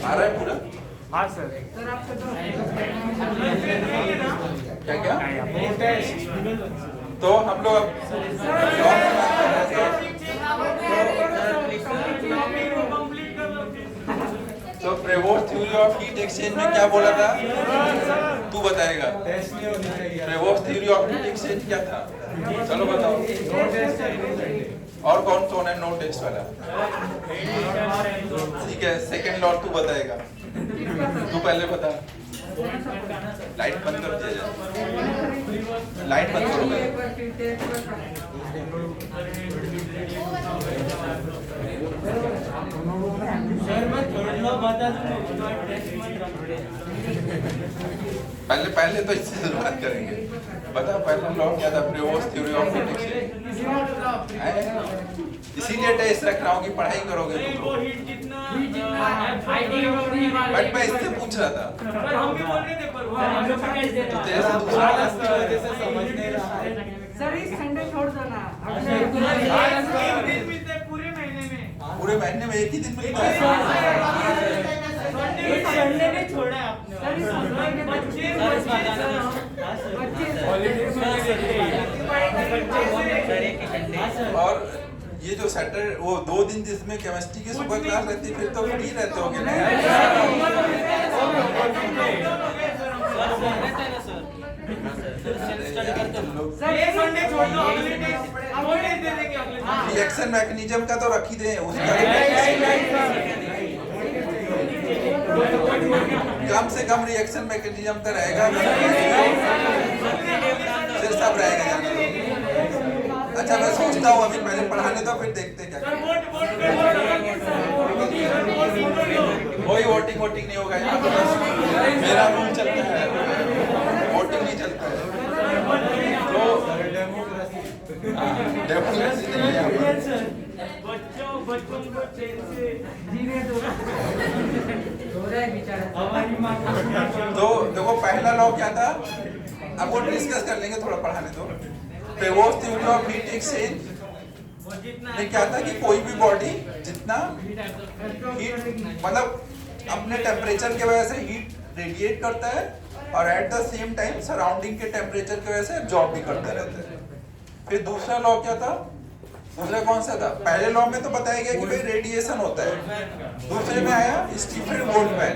आ रहा है पूरा? हाँ सर। क्या क्या? तो हम लोग अब तो प्रेवोस्ट थ्योरी ऑफ हीट एक्सचेंज में क्या बोला था? तू बताएगा। प्रेवोस्ट थ्योरी ऑफ हीट एक्सचेंज क्या था? चलो बताओ। और कौन कौन है नो टेस्ट वाला? ठीक है, सेकंड लॉ तू बताएगा। तू पहले बता। लाइट बंद कर दिया जाए। लाइट बंद करो। पहले तो इससे शुरुआत करेंगे। बता पहला लॉ क्या था? प्रेवोस्ट थ्योरी ऑफ हीट एक्सचेंज। इसीलिए टेस्ट रख रहा हूँ कि पढ़ाई करोगे तुम लोग। बट मैं इससे पूछ रहा था। तो तेरे से दूसरा समझ नहीं रहा है। सर इस संडे छोड़ दो ना। पूरे महीने में एक ही दिन मिलता है। संडे में छोड़ा है आपने। सर इस संडे में और ये जो सैटरडे वो 2 दिन जिसमें केमिस्ट्री की सुबह क्लास रहती है, फिर तो फ्री रहते होगे ना? रिएक्शन मैकेनिज्म का तो रख ही दे उसका। कम से कम रिएक्शन मैकेनिज्म तो रहेगा, फिर सब रहेगा जाना। अच्छा मैं सोचता हूँ अभी पहले पढ़ाने दो, फिर देखते हैं क्या। कोई वोटिंग नहीं होगा यहाँ पे। मेरा रूल चलता है, वोटिंग नहीं चलता है। तो डेमोक्रेसी नहीं है यहाँ पर। बच्चों को चैन से जीने दो। तो देखो पहला लॉ क्या था? अब वो डिस्कस कर लेंगे, थोड़ा पढ़ाने दो। प्रेवोस्ट थ्योरी ऑफ हीट एक्सचेंज में क्या था कि कोई भी बॉडी जितना हीट मतलब अपने टेम्परेचर की वजह से हीट रेडिएट करता है और at the same time surrounding के टेम्परेचर की वजह से एब्जॉर्ब भी करता रहता है। फिर दूसरा लॉ क्या था? दूसरा कौन सा था? पहले लॉ में तो बताया गया कि भाई रेडिएशन होता है। दूसरे में आया स्टीफन बोल्ट्जमैन,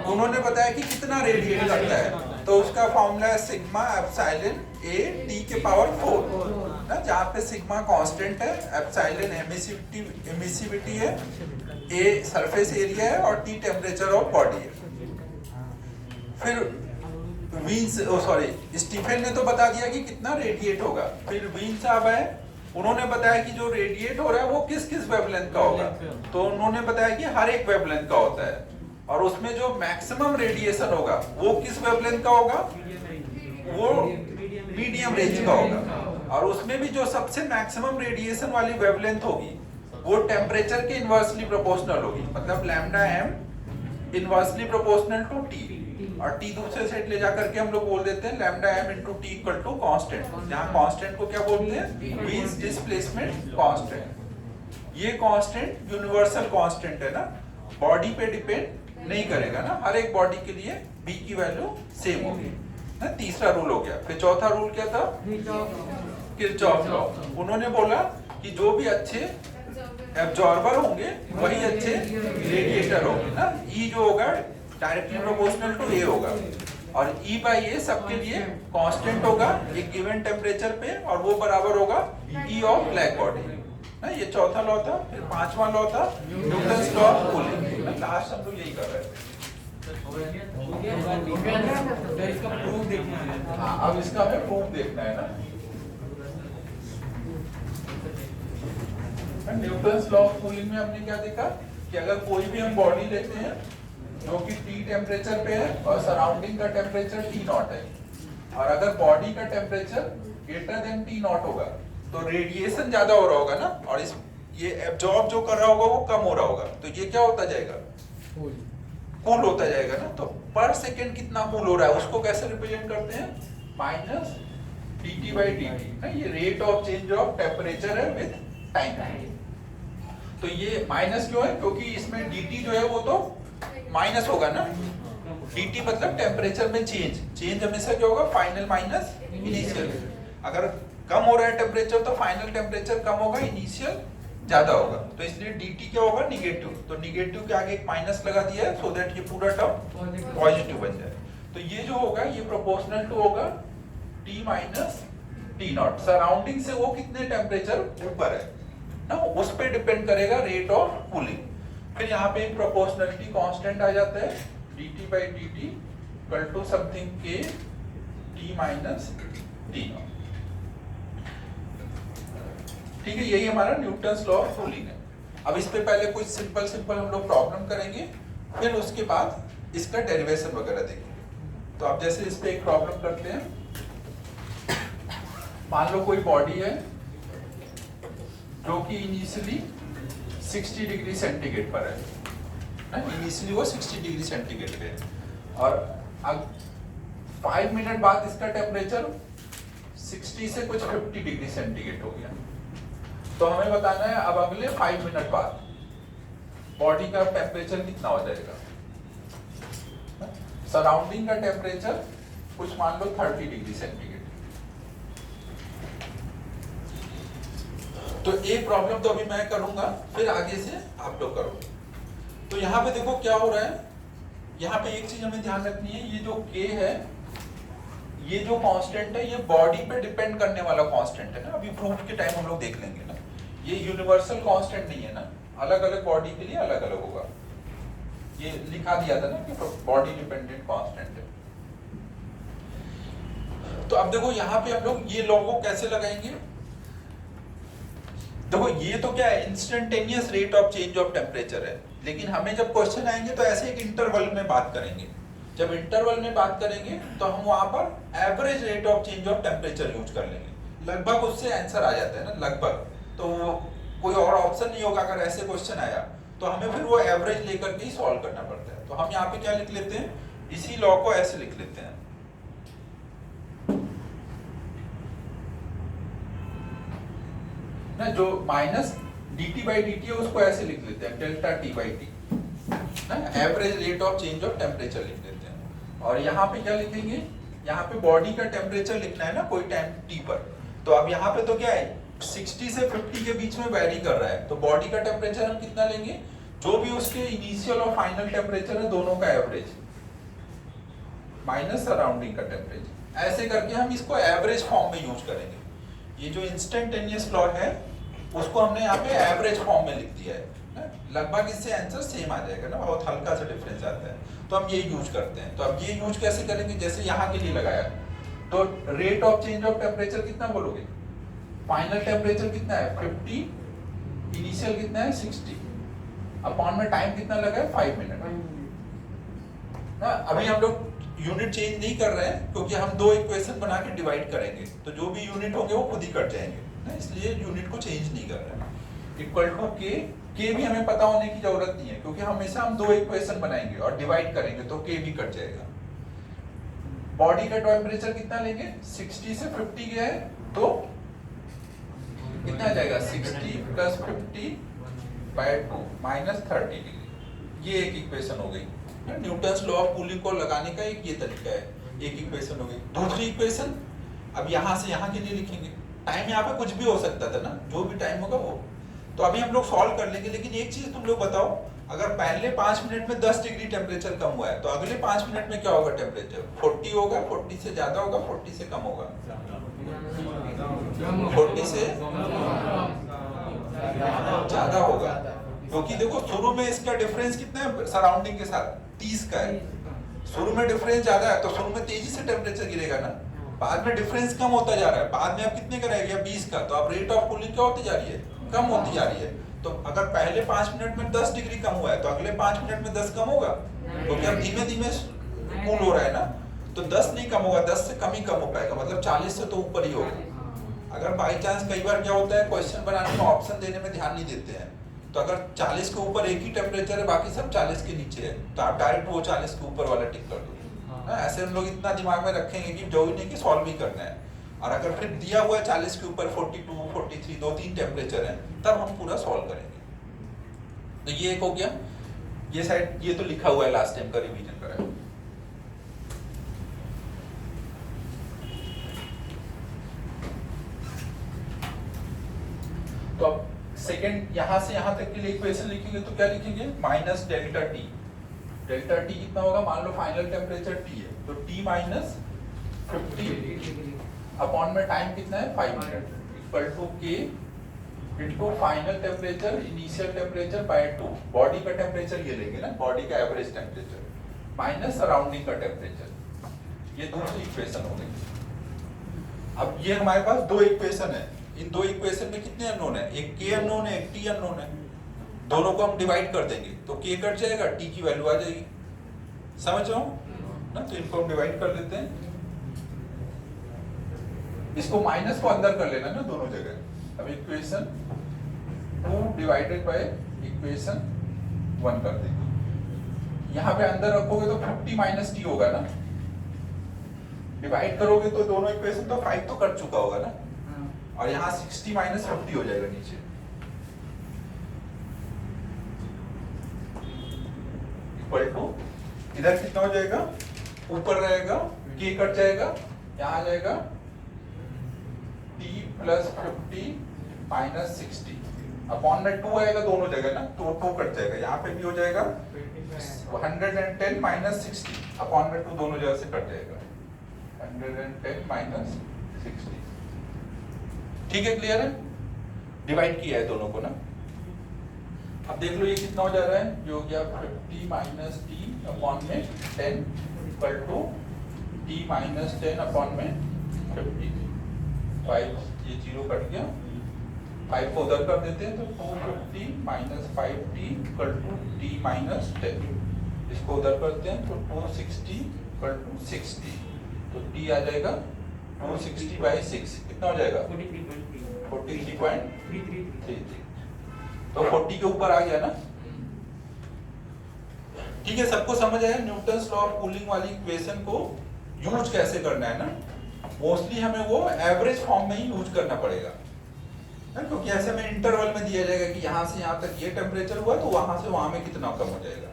उन्होंने बताया कि कितना रेडिएट करता है। तो उसका फॉर्मूला है सिग्मा एप्सिलॉन ए टी के पावर 4 ना, जहाँ पे सिग्मा कांस्टेंट है, एप्सिलॉन एमिसिविटी है, ए सरफेस एरिया है और टी टेम्परेचर ऑफ बॉडी है। फिर स्टीफन ने तो बता दिया कि कितना रेडिएट होगा। फिर वीन साहब है, उन्होंने बताया कि जो रेडिएट हो रहा है वो किस किस वेवलेंथ का होगा। तो उन्होंने बताया कि हर एक वेवलेंथ का होता है, और उसमें जो मैक्सिमम रेडिएशन होगा वो किस वेवलेंथ का होगा? वो मीडियम रेंज का होगा। और उसमें भी जो सबसे मैक्सिमम रेडिएशन वाली वेवलेंथ होगी वो टेम्परेचर के इनवर्सली प्रोपोर्शनल होगी। मतलब lambda M inversely proportional to T, और टी दूसरे साइड ले जाकर के हम लोग बोल देते हैं lambda M into T equal to constant, जहां कांस्टेंट को क्या बोलते हैं? Wien's displacement constant. ये कांस्टेंट यूनिवर्सल कांस्टेंट है ना, बॉडी पे डिपेंड नहीं करेगा ना, हर एक बॉडी के लिए बी की वैल्यू सेम होगी ना। तीसरा रूल हो गया। फिर चौथा रूल क्या था? Kirchhoff law. उन्होंने बोला कि जो भी अच्छे एब्जॉर्बर होंगे वही अच्छे रेडिएटर होंगे ना। ई जो होगा डायरेक्टली प्रोपोर्शनल टू ए होगा, और ई बाई ए सबके लिए कांस्टेंट होगा एक गिवन टेम्परेचर पे, और वो बराबर होगा ई ऑफ ब्लैक बॉडी ना। ये चौथा लॉ था। फिर पांचवा लॉ था Newton's law of cooling. Last हम लोग यही कर रहे थे। हाँ, अब इसका हमें प्रूफ देखना है ना। न्यूटन्स लॉ ऑफ कूलिंग में हमने क्या देखा कि अगर कोई भी हम बॉडी लेते हैं जो कि टी टेम्परेचर पे है और सराउंडिंग का टेम्परेचर टी नॉट है, और अगर बॉडी का temperature greater than T not होगा तो रेडिएशन ज्यादा हो रहा होगा ना, और इस ये एब्जॉर्ब जो कर रहा होगा वो कम हो रहा होगा। तो ये क्या होता जाएगा? कूल होता जाएगा ना। तो पर सेकेंड कितना कूल हो रहा है उसको कैसे रिप्रेजेंट करते हैं? Minus dt/dt। ये rate of change of temperature है विद टाइम। तो ये माइनस क्यों है? क्योंकि इसमें dt जो है वो तो माइनस होगा ना। dt मतलब टेम्परेचर में चेंज हमेशा क्या होगा? Final minus initial. अगर कम हो रहा है टेम्परेचर तो फाइनल टेम्परेचर कम होगा, इनिशियल ज्यादा होगा। तो इसलिए dt क्या होगा? निगेटिव। तो निगेटिव के आगे एक माइनस लगा दिया है सो दैट ये पूरा टर्म पॉजिटिव बन जाए। तो ये जो होगा ये प्रोपोर्शनल टू होगा T minus T not. Surrounding से वो कितने टेम्परेचर ऊपर है ना, उस पे डिपेंड करेगा रेट ऑफ कूलिंग। फिर यहाँ पे एक प्रोपोर्शनलिटी कांस्टेंट आ जाता है dt by dt equal to something k T minus T naught. ठीक है, यही हमारा न्यूटन्स लॉ ऑफ कूलिंग है। अब इस पे पहले कुछ सिंपल हम लोग प्रॉब्लम करेंगे, फिर उसके बाद इसका डेरिवेशन वगैरह देखेंगे। तो आप जैसे इस पे एक प्रॉब्लम करते हैं। मान लो कोई बॉडी है जो कि इनिशियली 60 डिग्री सेंटीग्रेड पर है, इनिशियली वो 60 डिग्री सेंटीग्रेड पे है और अब 5 मिनट बाद इसका टेम्परेचर 60 से कुछ 50 डिग्री सेंटीग्रेड हो गया। तो हमें बताना है अब अगले 5 मिनट बाद बॉडी का टेम्परेचर कितना हो जाएगा। सराउंडिंग का टेम्परेचर कुछ मान लो 30 डिग्री सेंटीग्रेड। तो एक प्रॉब्लम तो अभी मैं करूंगा, फिर आगे से आप लोग करोगे। तो यहाँ पे देखो क्या हो रहा है। यहाँ पे एक चीज हमें ध्यान रखनी है, ये जो K है, ये जो कांस्टेंट है, ये बॉडी पे डिपेंड करने वाला कांस्टेंट है ना। अभी प्रूफ के टाइम हम लोग देख लेंगे ना, ये यूनिवर्सल कांस्टेंट नहीं है ना, अलग अलग बॉडी के लिए अलग अलग होगा। ये लिखा दिया था ना कि बॉडी डिपेंडेंट कांस्टेंट है। तो अब देखो यहाँ पे हम लोग ये लॉ को कैसे लगाएंगे। देखो ये तो क्या है, instantaneous rate of change of temperature है, लेकिन हमें जब क्वेश्चन आएंगे तो ऐसे एक इंटरवल में बात करेंगे। जब इंटरवल में बात करेंगे तो हम वहां पर average rate of change of temperature use कर लेंगे। लगभग उससे आंसर आ जाता है ना, लगभग। तो कोई और ऑप्शन नहीं होगा अगर ऐसे क्वेश्चन आया तो हमें फिर वो एवरेज लेकर के ही सॉल्व करना पड़ता है। तो हम यहाँ पे क्या लिख लेते हैं, इसी लॉ को ऐसे लिख लेते हैं। ना जो माइनस dt by dt है उसको ऐसे लिख लेते हैं delta t by t, average rate of change of temperature लिख लेते हैं। और यहाँ पे क्या लिखेंगे, यहाँ पे बॉडी का टेम्परेचर लिखना है ना कोई टाइम t पर। तो अब यहाँ पे तो क्या है, 60 से 50 के बीच में वेरी कर रहा है, तो बॉडी का टेम्परेचर हम कितना लेंगे, जो भी उसके इनिशियल और फाइनल टेम्परेचर है दोनों का एवरेज माइनस सराउंडिंग का टेम्परेचर। ऐसे करके हम इसको एवरेज फॉर्म में यूज करेंगे। ये जो इंस्टेंटेनियस लॉ है उसको हमने यहाँ पे एवरेज फॉर्म में लिख दिया है। लगभग इससे आंसर सेम आ जाएगा ना, बहुत हल्का सा डिफरेंस आता है। तो हम ये यूज करते हैं। तो अब ये यूज कैसे करेंगे, जैसे यहाँ के लिए लगाया तो rate of change of temperature कितना बोलोगे, फाइनल टेम्परेचर कितना है 50, इनिशियल कितना है 60, अपॉन में टाइम कितना लगा है 5 मिनट ना। अभी हम लोग यूनिट चेंज नहीं कर रहे हैं क्योंकि हम दो इक्वेशन बना के डिवाइड करेंगे, तो जो भी यूनिट होंगे वो खुद ही कट जाएंगे ना, इसलिए यूनिट को चेंज नहीं कर रहे हैं। इक्वल टू के भी हमें पता होने की जरूरत नहीं है क्योंकि हमेशा हम दो इक्वेशन बनाएंगे और डिवाइड करेंगे तो के भी कट जाएगा। बॉडी का टेम्परेचर कितना लेंगे, 60 से 50 गया है तो कितना आ जाएगा 60 प्लस 50 बाय 2 माइनस 30 डिग्री। ये एक इक्वेशन हो गई। न्यूटन्स लॉ ऑफ कूलिंग को लगाने का एक ये तरीका है, एक इक्वेशन हो गई। दूसरी इक्वेशन अब यहाँ से यहाँ के लिए लिखेंगे। टाइम यहाँ पे कुछ भी हो सकता था ना, जो भी टाइम होगा वो तो अभी हम लोग सॉल्व कर लेंगे। लेकिन एक चीज तुम लोग बताओ, अगर पहले 5 मिनट में 10 डिग्री टेम्परेचर कम हुआ है तो अगले 5 मिनट में क्या होगा टेम्परेचर, 40 होगा, 40 से ज्यादा होगा, 40 से कम होगा, 40 से ज्यादा होगा। क्योंकि देखो शुरू में इसका डिफरेंस कितना है सराउंडिंग के साथ, 30 का है। शुरू में डिफरेंस ज्यादा है तो शुरू में तेजी से टेम्परेचर गिरेगा ना, बाद में डिफरेंस कम होता जा रहा है, बाद में अब कितने का रह गया 20 का, तो अब रेट ऑफ कूलिंग क्या होती जा रही है, कम होती जा रही है। तो अगर पहले 5 मिनट में 10 डिग्री कम हुआ है तो अगले 5 मिनट में 10 कम होगा, क्योंकि अब धीमे धीमे कूल हो रहा है ना। तो 10 नहीं कम होगा, 10 से कम ही कम हो पाएगा, मतलब 40 से तो ऊपर ही होगा। अगर बाई चांस कई बार क्या होता है, क्वेश्चन बनाने में ऑप्शन देने में ध्यान नहीं देते हैं, तो अगर 40 के ऊपर एक ही टेम्परेचर है, बाकी सब 40 के नीचे है, तो आप डायरेक्ट वो 40 के ऊपर वाला टिक कर दो। ऐसे हम लोग इतना दिमाग में रखेंगे कि जो ही नहीं कि सॉल्व ही करना है। और अगर फिर दिया हुआ है 40 के ऊपर 42, 43, 2-3 टेम्परेचर है, तब हम पूरा सॉल्व करेंगे। तो ये एक हो गया, ये साइड ये तो लिखा हुआ है लास्ट टाइम का, रिवीजन करा है। तो अब सेकंड यहां से यहां तक के लिए इक्वेशन लिखेंगे तो क्या लिखेंगे, minus delta T. Delta T कितना होगा, मान लो फाइनल टेम्परेचर टी है तो टी माइनस 50 अपॉन में टाइम कितना है 5 मिनट इक्वल टू के into final temperature initial temperature by 2। Body का टेम्परेचर ये लेंगे ना, बॉडी का एवरेज टेम्परेचर माइनस सराउंडिंग का टेम्परेचर, ये दूसरी इक्वेशन हो गई। अब ये हमारे पास दो इक्वेशन है, इन दो इक्वेशन में कितने अननोन है, एक के अननोन है एक टी अननोन है। दोनों को हम डिवाइड कर देंगे तो के कट जाएगा, टी की वैल्यू आ जाएगी। समझ रहे हो ना, तो इनको हम डिवाइड कर देते हैं। इसको माइनस को अंदर कर लेना ना दोनों जगह। अब इक्वेशन 2 डिवाइडेड बाय इक्वेशन 1 कर देंगे। यहाँ पे अंदर रखोगे तो 50 माइनस टी होगा ना, डिवाइड करोगे तो दोनों इक्वेशन तो 5 तो कट चुका होगा ना, और यहाँ 60 माइनस 50 हो जाएगा नीचे। इक्वल टू इधर कितना हो जाएगा, ऊपर रहेगा के कट जाएगा, यहाँ आ जाएगा t प्लस 50 माइनस 60 अपॉन में 2 आएगा दोनों जगह ना, तो 2 कट जाएगा। यहाँ पे भी हो जाएगा 110 माइनस 60 अपॉन में 2 दोनों जगह से कट जाएगा 110 माइनस 60। ठीक है, क्लियर है, डिवाइड किया है दोनों को ना। अब देख लो ये कितना हो जा रहा है, जो हो गया 50 माइनस टी अपॉन में 10 equal to T minus 10 upon में 50। 5 ये 0 कट गया, 5 को उधर कर देते हैं तो 250 माइनस 5t equal to T minus 10। इसको उधर करते हैं तो 260 इक्वल टू 60, तो t आ जाएगा 260 बाई 6 कितना हो जाएगा 43.33। तो 40 के ऊपर आ गया ना। ठीक है, सबको समझ आया न्यूटन्स लॉ ऑफ कूलिंग वाली इक्वेशन को यूज कैसे करना है ना। मोस्टली हमें वो एवरेज फॉर्म में ही यूज करना पड़ेगा, क्योंकि ऐसे में इंटरवल में दिया जाएगा कि यहाँ से यहाँ तक ये टेम्परेचर हुआ तो वहां से वहां में कितना कम हो जाएगा।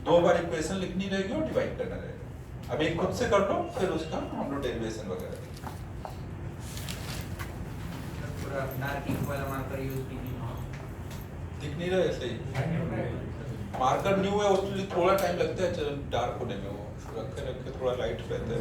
2 बार इक्वेशन लिखनी रहेगी और डिवाइड करना रहेगा। अब एक खुद से कर लो, फिर उसका हम लोग डेरिवेशन वगैरह दिख नहीं रहा है सही। मार्कर न्यू है उसके थोड़ा टाइम लगता है डार्क होने में, वो रखे रखे थोड़ा लाइट रहता है।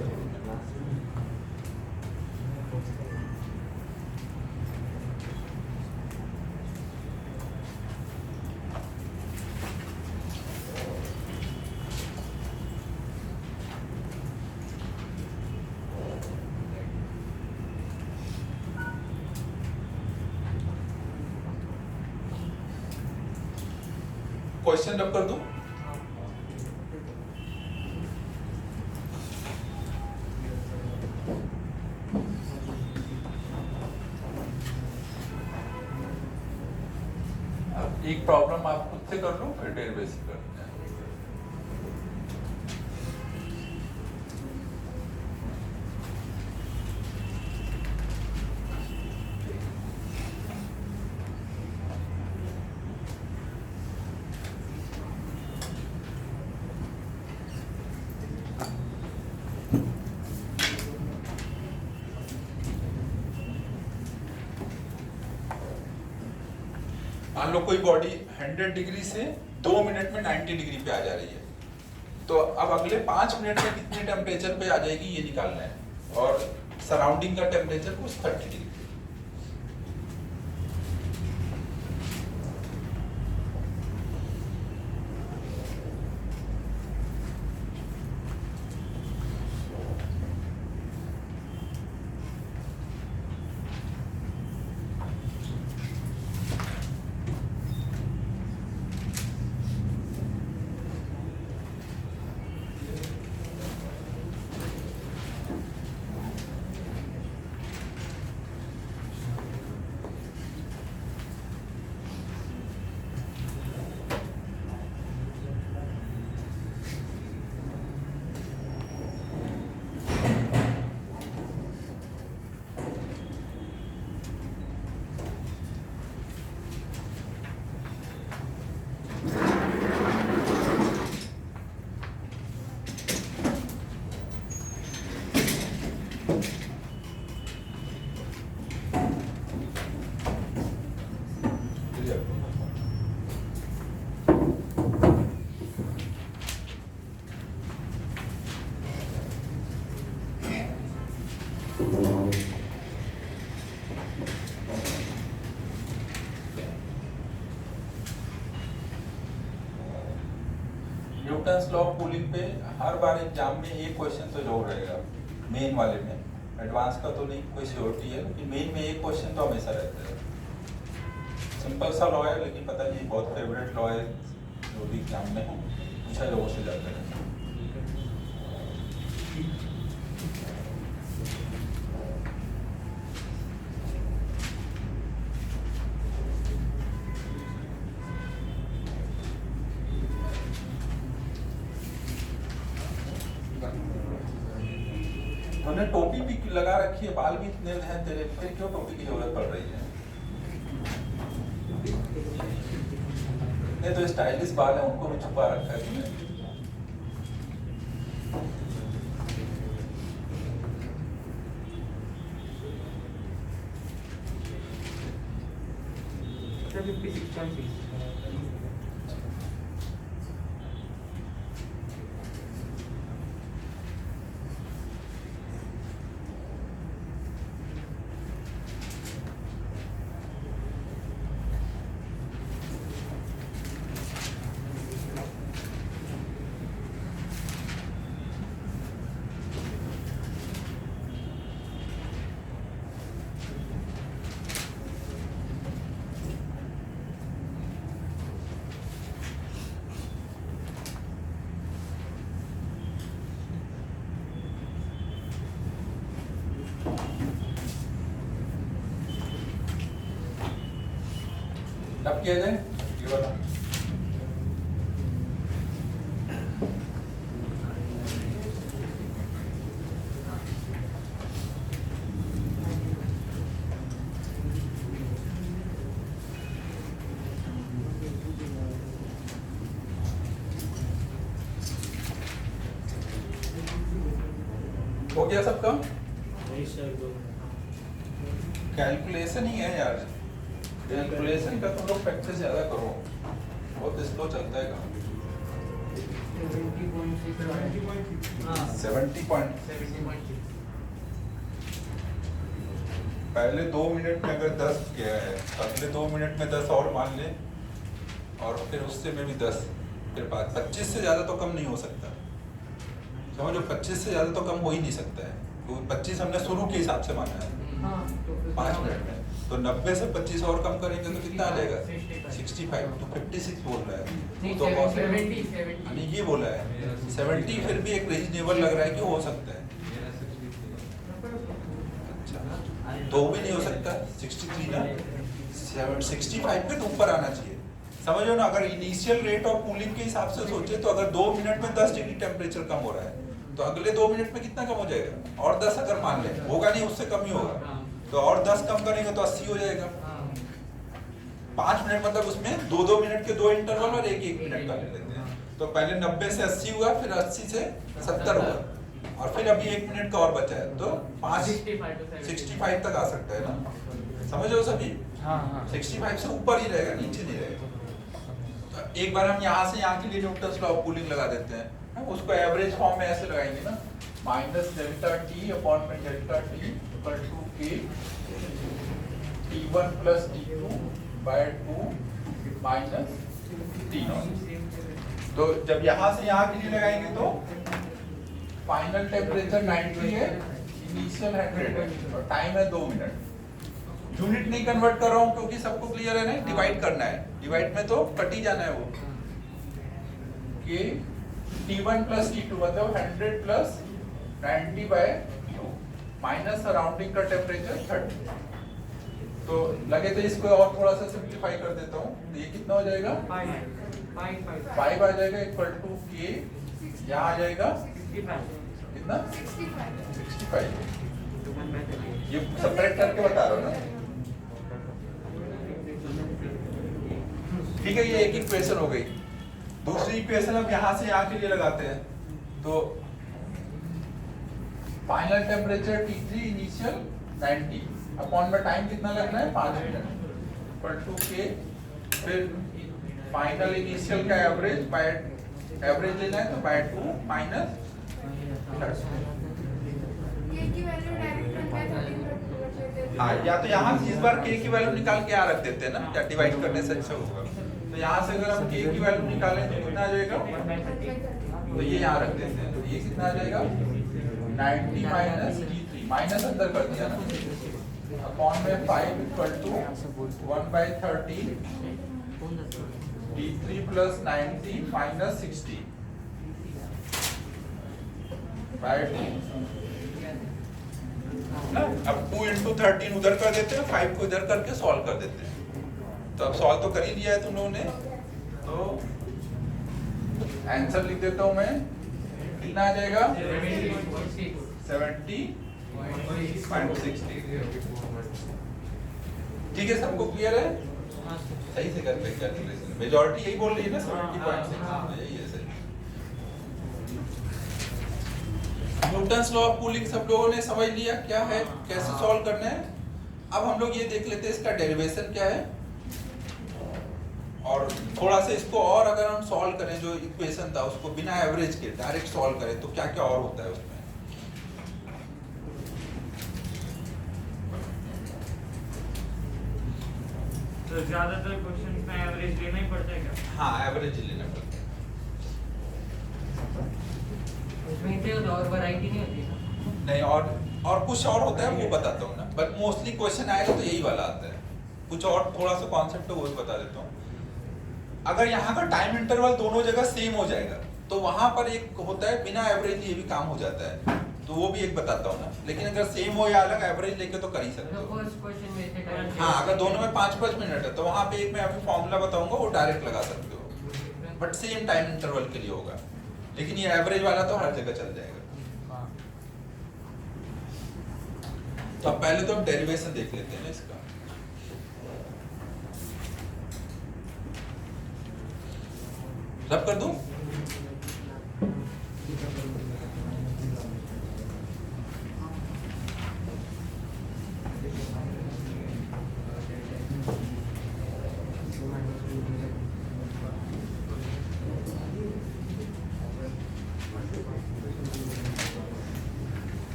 क्वेश्चन रब कर दूं? अब एक प्रॉब्लम आप खुद से कर लो, फिर डेरिवेशन कर देना है। मान लो कोई बॉडी 100 डिग्री से 2 मिनट में 90 डिग्री पे आ जा रही है, तो अब अगले 5 मिनट में कितने टेम्परेचर पे आ जाएगी ये निकालना है, और सराउंडिंग का टेम्परेचर कुछ 30 degree. Newton's law of cooling पे हर बार एग्जाम में एक क्वेश्चन तो जरूर रहेगा, मेन वाले में। एडवांस का तो नहीं कोई श्योरिटी है, लेकिन मेन में एक क्वेश्चन तो हमेशा रहता है। सिंपल सा लॉ है, लेकिन पता नहीं बहुत फेवरेट लॉ है, जो भी एग्जाम में हो पूछा जरूर से जाता है। उन्हें टोपी भी लगा रखी है, बाल भी इतने हैं तेरे, फिर क्यों टोपी की जरूरत पड़ रही है? नहीं तो स्टाइलिश बाल है, उनको भी छुपा रखा है तुमने। अब किया जाए ये वाला। हो गया सबका? कैलकुलेशन ही है यार, कैलकुलेशन का तुम लोग प्रैक्टिस ज्यादा करो, बहुत स्लो चलता है काम। 70 पहले 2 मिनट में अगर 10 किया है, अगले 2 मिनट में 10 और मान ले, और फिर उससे में भी 10, फिर बाद 25 से ज्यादा तो कम नहीं हो सकता। समझो 25 से ज्यादा तो कम हो ही नहीं सकता है, तो 25 हमने शुरू के हिसाब से माना है 5 मिनट में, तो 90 से 25 और कम करेंगे तो कितना आ जाएगा? 65। तो 56 बोल रहा है तो 70 ये बोला है, 70 फिर भी एक रीजनेबल लग रहा है कि हो सकता है। अच्छा तो भी नहीं हो सकता 63 ना, 65 पे तो ऊपर आना चाहिए। समझो ना, अगर इनिशियल रेट ऑफ कूलिंग के हिसाब से सोचे तो अगर 2 मिनट में 10 डिग्री टेम्परेचर कम हो रहा है तो अगले 2 मिनट में कितना कम हो जाएगा? और 10 अगर मान ले, होगा नहीं, उससे कम ही होगा, तो और 10 कम करेंगे तो 80 हो जाएगा। 5 मिनट मतलब उसमें 2-2 मिनट के 2 इंटरवल और 1-1 मिनट का ले लेते हैं। तो पहले 90 से 80 हुआ, फिर 80 से 70 हुआ, और फिर अभी 1 मिनट का और बचा है, तो 65 तक आ सकता है ना। समझो सभी? 65 से ऊपर ही रहेगा, नीचे नहीं रहेगा। तो एक बार हम यहाँ से यहाँ के लिए न्यूटन्स लॉ ऑफ कूलिंग लगा देते हैं, उसको एवरेज फॉर्म में ऐसे लगाएंगे ना, माइनस डेल्टा टी अपॉन में डेल्टा टी इक्वल टू के T1 plus T2 bye 2 minus T0। तो जब यहाँ से यहाँ के लिए लगाएंगे तो फाइनल टेम्परेचर 90 है, इनिशियल 100 है, और टाइम है 2 मिनट। यूनिट नहीं कन्वर्ट कर रहा हूँ क्योंकि सबको क्लियर है ना, डिवाइड करना है, डिवाइड में तो कट ही जाना है वो। के T1 प्लस T2 मतलब 100 प्लस 90 बाय 2 माइनस सराउंडिंग का टेम्परेचर 30। तो लगे तो इसको और थोड़ा सा सिंप्लीफाई कर देता हूँ, तो ये कितना हो जाएगा? 5 आ जाएगा इक्वल टू के, यहाँ आ जाएगा कितना? 65। ये सेपरेट करके बता रहा हूँ ना, ठीक है। ये एक इक्वेशन हो गई। दूसरी इक्वेशन अब यहाँ से यहाँ के लिए लगाते हैं, तो final temperature T3 initial 90 upon में टाइम कितना लगना है? 5 मिनट इक्वल टू के, फिर फाइनल इनिशियल का एवरेज बाय एवरेज लेना है तो बाय 2 माइनस 30। हाँ, या तो यहाँ से इस बार के की वैल्यू निकाल के यहाँ रख देते हैं ना, या डिवाइड करने से अच्छा होगा। तो यहाँ से अगर हम k की वैल्यू निकालें तो कितना आ जाएगा? तो ये यहाँ रख देते हैं, तो ये कितना आ जाएगा? 90 माइनस d3, माइनस अंदर कर दिया ना, अपॉन में 5 equal to 1/13 d3 plus 90 minus 60 by 2। अब 2 into 13 उधर कर देते हैं, 5 को इधर करके सॉल्व कर देते हैं। तो अब सॉल्व तो कर ही लिया है तुम लोगों ने, तो आंसर लिख देता हूं मैं, कितना आ जाएगा? 70.60। ठीक है, सबको क्लियर है? सही से करते हैं कैलकुलेशन, मेजॉरिटी यही बोल रही है ना 70.6, यही है सही। न्यूटन्स लॉ ऑफ कूलिंग सब लोगों ने समझ लिया क्या है, कैसे सॉल्व करना है। अब हम लोग ये देख लेते हैं इसका डेरिवेशन क्या है, और थोड़ा सा इसको और अगर हम सॉल्व करें, जो इक्वेशन था उसको बिना एवरेज के डायरेक्ट सॉल्व करें तो क्या क्या और होता है उसमें। तो ज्यादातर क्वेश्चन में एवरेज लेना ही पड़ता है क्या? हाँ, एवरेज लेना पड़ता है। उसमें क्या होता है और वैरायटी नहीं होती है? नहीं, और कुछ और होता है वो बताता हूँ ना, बट मोस्टली क्वेश्चन आएगा तो यही वाला आता है। कुछ और थोड़ा सा कॉन्सेप्ट है वो भी बता देता हूँ। अगर यहाँ का टाइम इंटरवल दोनों जगह सेम हो जाएगा तो वहां पर एक होता है बिना एवरेज ये भी काम हो जाता है, तो वो भी एक बताता हूँ ना। लेकिन अगर सेम हो या अलग एवरेज लेके तो कर ही सकते हो। फर्स्ट क्वेश्चन में इतने टाइम। हाँ, अगर दोनों में 5-5 मिनट है तो वहां पे एक मैं अभी फॉर्मूला बताऊंगा, वो डायरेक्ट लगा सकते हो, बट सेम टाइम इंटरवल के लिए होगा। लेकिन ये एवरेज वाला तो हर जगह चल जाएगा। तो अब पहले तो हम डेरिवेशन देख लेते हैं ना इसका। रब कर दूं?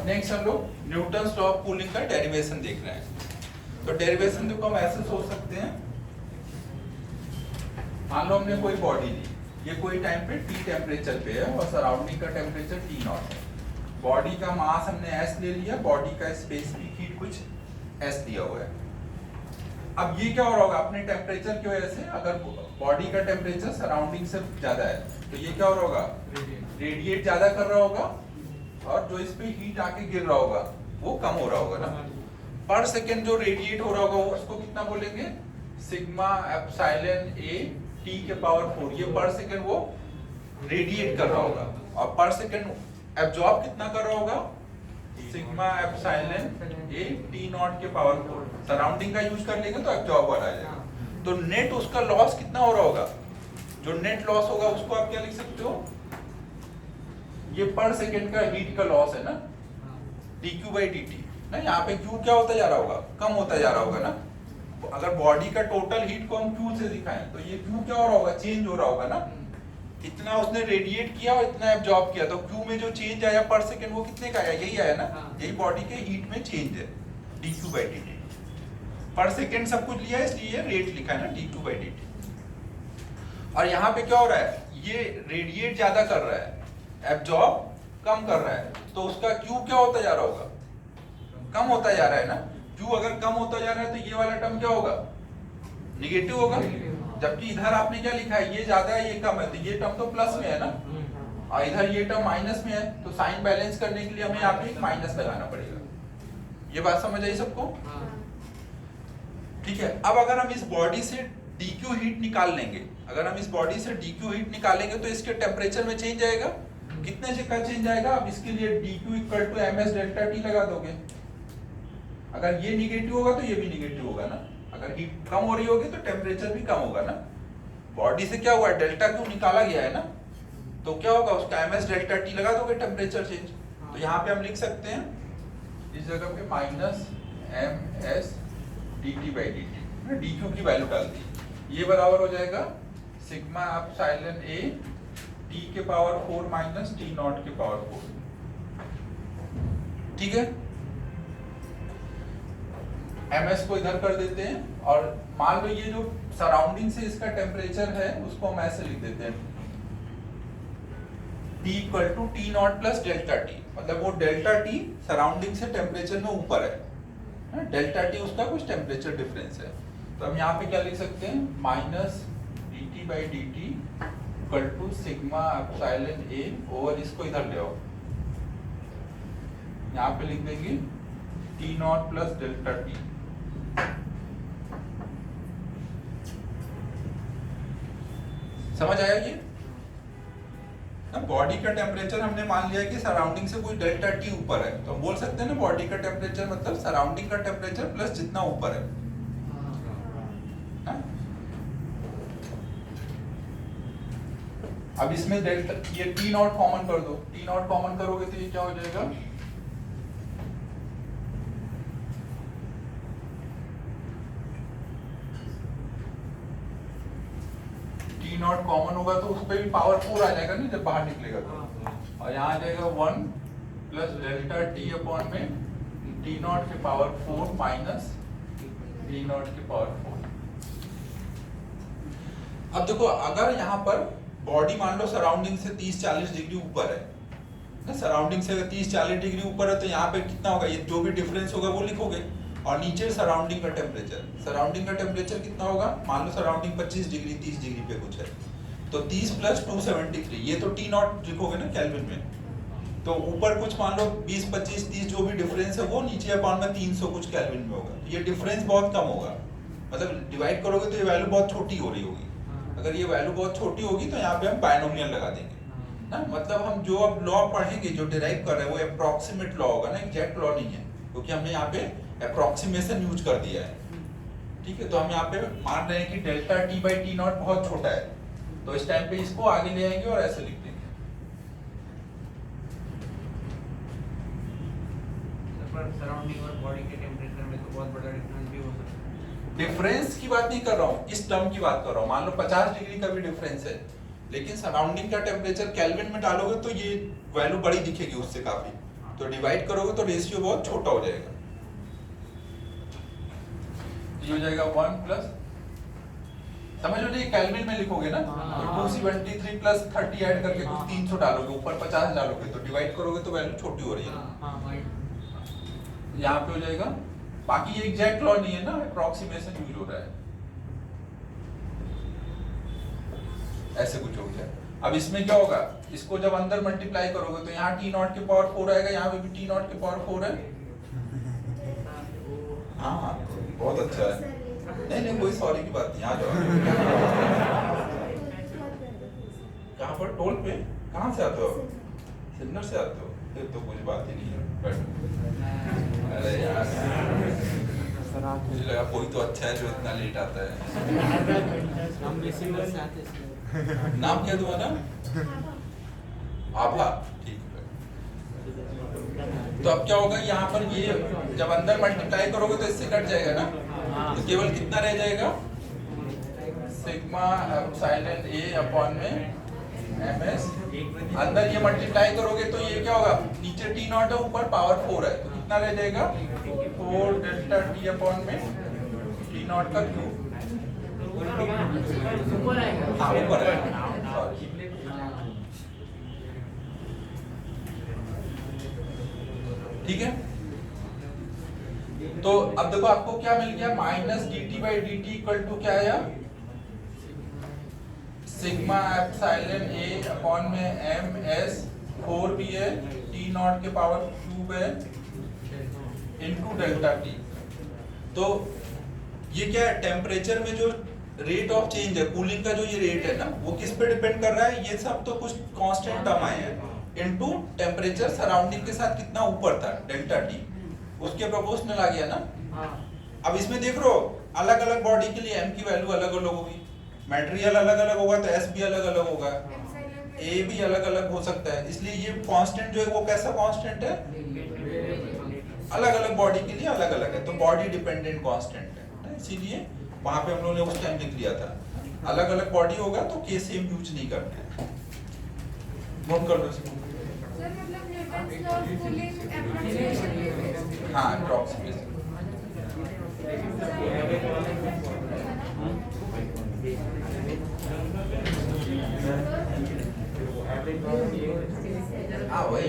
नेक्स्ट हम लोग न्यूटन्स लॉ ऑफ कूलिंग का डेरिवेशन देख रहे हैं। तो डेरिवेशन को हम ऐसे सोच सकते हैं, मान लो हमने कोई बॉडी ली, ये कोई टाइम पे T टेम्परेचर पे है और सराउंडिंग का टेम्परेचर T0 है। बॉडी का मास हमने S ले लिया, बॉडी का स्पेसिफिक हीट कुछ S दिया हुआ है। अब ये क्या हो रहा होगा, अपने टेम्परेचर की वजह से अगर बॉडी का टेम्परेचर सराउंडिंग से ज्यादा है तो ये क्या हो रहा होगा, रेडिएट ज्यादा कर रहा होगा, और जो इस पे हीट आके गिर रहा होगा वो कम हो रहा होगा ना। पर सेकेंड जो रेडिएट हो रहा होगा वो उसको कितना बोलेंगे, सिग्मा एप्सिलॉन A T के पावर 4। ये पर सेकेंड वो रेडिएट कर रहा होगा, और पर सेकेंड एब्जॉर्ब कितना कर रहा होगा, सिग्मा एप्सिलॉन A T0 के पावर 4। सराउंडिंग का यूज कर लेंगे तो एब्जॉर्ब वाला आ जाएगा। तो नेट उसका लॉस कितना हो रहा होगा, जो नेट लॉस होगा उसको आप क्या लिख सकते हो, ये पर सेकेंड का हीट का लॉस है ना, dQ/dt ना। यहाँ पे Q क्या होता जा रहा होगा, कम होता जा रहा होगा ना। अगर बॉडी का टोटल हीट को हम Q से दिखाएं तो ये Q क्या हो रहा होगा, चेंज हो रहा होगा ना। इतना उसने रेडिएट किया और इतना एब्जॉर्ब किया, तो Q में जो चेंज आया पर सेकेंड वो कितने का आया, यही आया ना। यही बॉडी के हीट में चेंज है, dQ/dt। पर सेकेंड सब कुछ लिया है इसलिए रेट लिखा है ना, dQ/dt। और यहाँ पे क्या हो रहा है, ये रेडिएट ज्यादा कर रहा है, एब्जॉर्ब कम कर रहा है, तो उसका Q क्या होता जा रहा होगा, कम होता जा रहा है ना। Q अगर कम होता जा रहा है तो ये वाला टर्म क्या होगा, निगेटिव होगा। जबकि इधर आपने क्या लिखा है, ये ज्यादा है ये कम है, तो ये टर्म तो प्लस में है ना, और इधर ये टर्म माइनस में है, तो साइन बैलेंस करने के लिए हमें यहाँ पे एक माइनस लगाना पड़ेगा। ये बात समझ आई सबको? ठीक है। अब अगर हम इस बॉडी से dQ हीट निकाल लेंगे, अगर हम इस बॉडी से dQ हीट निकालेंगे तो इसके टेम्परेचर में चेंज आएगा। कितने से का चेंज आएगा, अब इसके लिए dQ = ms डेल्टा T लगा दोगे। अगर ये निगेटिव होगा तो ये भी निगेटिव होगा ना। अगर हीट कम हो रही होगी तो टेम्परेचर भी कम होगा ना। बॉडी से क्या हुआ, डेल्टा Q निकाला गया है ना, तो क्या होगा, उसका ms डेल्टा T लगा दोगे टेम्परेचर चेंज। तो यहाँ पे हम लिख सकते हैं इस जगह पे -ms dt/dt, dQ की वैल्यू डाल दी, ये बराबर हो जाएगा सिग्मा एप्सिलॉन ए टी के पावर 4 माइनस टी नॉट के पावर 4। ठीक है, ms को इधर कर देते हैं और मान लो ये जो सराउंडिंग से इसका टेम्परेचर है उसको हम ऐसे लिख देते हैं T equal to T naught plus delta T, मतलब वो डेल्टा टी सराउंडिंग से टेम्परेचर में ऊपर है, डेल्टा टी उसका कुछ टेम्परेचर डिफरेंस है। तो हम यहाँ पे क्या लिख सकते हैं, minus D T by D T equal to sigma epsilon A over इसको इधर ले आओ, यहाँ पे लिख देंगे T naught plus delta T. समझ आया ये? बॉडी का टेम्परेचर हमने मान लिया कि सराउंडिंग से कोई डेल्टा टी ऊपर है, तो हम बोल सकते हैं ना बॉडी का टेम्परेचर मतलब सराउंडिंग का टेम्परेचर प्लस जितना ऊपर है। अब इसमें डेल्टा ये टी नॉट कॉमन कर दो, टी नॉट कॉमन करोगे तो ये क्या हो जाएगा, टी नॉट कॉमन होगा तो उस पर भी पावर 4 आ जाएगा ना जब बाहर निकलेगा तो, और यहाँ आ जाएगा 1 प्लस डेल्टा टी अपॉन में टी नॉट के पावर 4 माइनस टी नॉट के पावर 4। अब देखो अगर यहाँ पर बॉडी मान लो सराउंडिंग से 30-40 डिग्री ऊपर है ना, सराउंडिंग से अगर 30-40 डिग्री ऊपर है तो यहाँ पे कितना होगा, ये जो भी डिफरेंस होगा वो लिखोगे, और नीचे सराउंडिंग का टेम्परेचर, सराउंडिंग का टेम्परेचर कितना होगा, मान लो सराउंडिंग 25 डिग्री 30 डिग्री पे कुछ है तो 30 प्लस 273, ये तो टी नॉट लिखोगे ना केल्विन में, तो ऊपर कुछ मान लो 20 25 30 जो भी डिफरेंस है वो नीचे अपॉन में 300 कुछ केल्विन में होगा, तो ये डिफरेंस बहुत कम होगा, मतलब डिवाइड करोगे तो ये वैल्यू बहुत छोटी हो रही होगी। अगर ये वैल्यू बहुत छोटी होगी तो यहाँ पे हम बायनोमियल लगा देंगे ना, मतलब हम जो अब लॉ पढ़ेंगे जो डिराइव कर रहे हैं वो अप्रोक्सीमेट लॉ होगा ना, एग्जैक्ट लॉ नहीं है, क्योंकि हमने यहाँ पे अप्रोक्सीमेशन यूज कर दिया है। ठीक है, तो हम यहाँ पे मान रहे हैं कि delta T by T not बहुत छोटा है, तो इस टाइम पे इसको आगे ले आएंगे और ऐसे लिख देंगे। सराउंडिंग और बॉडी के टेम्परेचर में तो बहुत बड़ा डिफरेंस भी हो सकता है। डिफरेंस की बात नहीं कर रहा हूँ, इस टर्म की बात कर रहा हूँ, मान लो 50 डिग्री का भी डिफरेंस है, लेकिन सराउंडिंग का टेम्परेचर केल्विन में डालोगे तो ये वैल्यू बड़ी दिखेगी उससे काफी, तो डिवाइड करोगे तो रेशियो बहुत छोटा हो जाएगा, ये हो जाएगा 1 प्लस, समझ लो ये केल्विन में लिखोगे ना, तो 273 प्लस 30 ऐड करके कुछ 300 डालोगे, ऊपर 50 डालोगे तो डिवाइड करोगे तो वैल्यू छोटी हो रही है, यहाँ पे हो जाएगा। बाकी ये एग्जैक्ट लॉ नहीं है ना, अप्रोक्सीमेशन यूज हो रहा है, ऐसे कुछ हो गया। अब इसमें क्या होगा, इसको जब अंदर मल्टीप्लाई करोगे तो यहाँ टी नॉट के पावर 4 आएगा, यहाँ पे भी टी नॉट के पावर 4 है। हाँ बहुत अच्छा है, नहीं कोई सॉरी की बात नहीं, आ जाओ। कहाँ पर, टोल पे? कहाँ से आते हो? सिन्नर से आते हो? फिर तो कुछ बात ही नहीं है। अरे यार मुझे लगा कोई तो अच्छा है जो इतना लेट आता है। नाम क्या तुम्हारा? आभा, ठीक है। तो अब क्या होगा, यहाँ पर ये जब अंदर मल्टीप्लाई करोगे तो इससे कट जाएगा ना, तो केवल कितना रह जाएगा, सिग्मा एप्सिलॉन ए अपॉन में ms, अंदर ये मल्टीप्लाई करोगे तो ये क्या होगा, नीचे टी नॉट है ऊपर पावर 4 है, तो कितना रह जाएगा, 4 डेल्टा टी अपॉन में टी नॉट का क्यूब, हाँ ऊपर है, ठीक है। तो अब देखो आपको क्या मिल गया, minus D T by D T equal to क्या आया, सिग्मा एप्सिलॉन ए अपॉन में एम एस 4 भी है, टी नॉट के पावर क्यूब है इनटू डेल्टा टी। तो ये क्या है, टेम्परेचर में जो रेट ऑफ चेंज है, कूलिंग का जो ये रेट है ना, वो किस पे डिपेंड कर रहा है, ये सब तो कुछ कांस्टेंट टर्म आए हैं, इनटू टेम्परेचर सराउंडिंग के साथ कितना ऊपर था डेल्टा टी, उसके प्रोपोर्शनल आ गया ना। अब इसमें देख रहे हो अलग अलग बॉडी के लिए एम की वैल्यू अलग अलग होगी, मटेरियल अलग अलग होगा तो एस भी अलग अलग होगा, ए भी अलग अलग हो सकता है, इसलिए ये कांस्टेंट जो है वो कैसा कांस्टेंट है, अलग अलग बॉडी के लिए अलग अलग है, तो बॉडी डिपेंडेंट कांस्टेंट है, इसीलिए वहां पे हम लोगों ने उस टाइम लिख लिया था। अलग अलग बॉडी होगा तो के सेम यूज नहीं करते हैं। नोट कर लो इसको। सर मतलब Newton's law of cooling approximation basis. हाँ अप्रॉक्सीमेशन। हाँ वही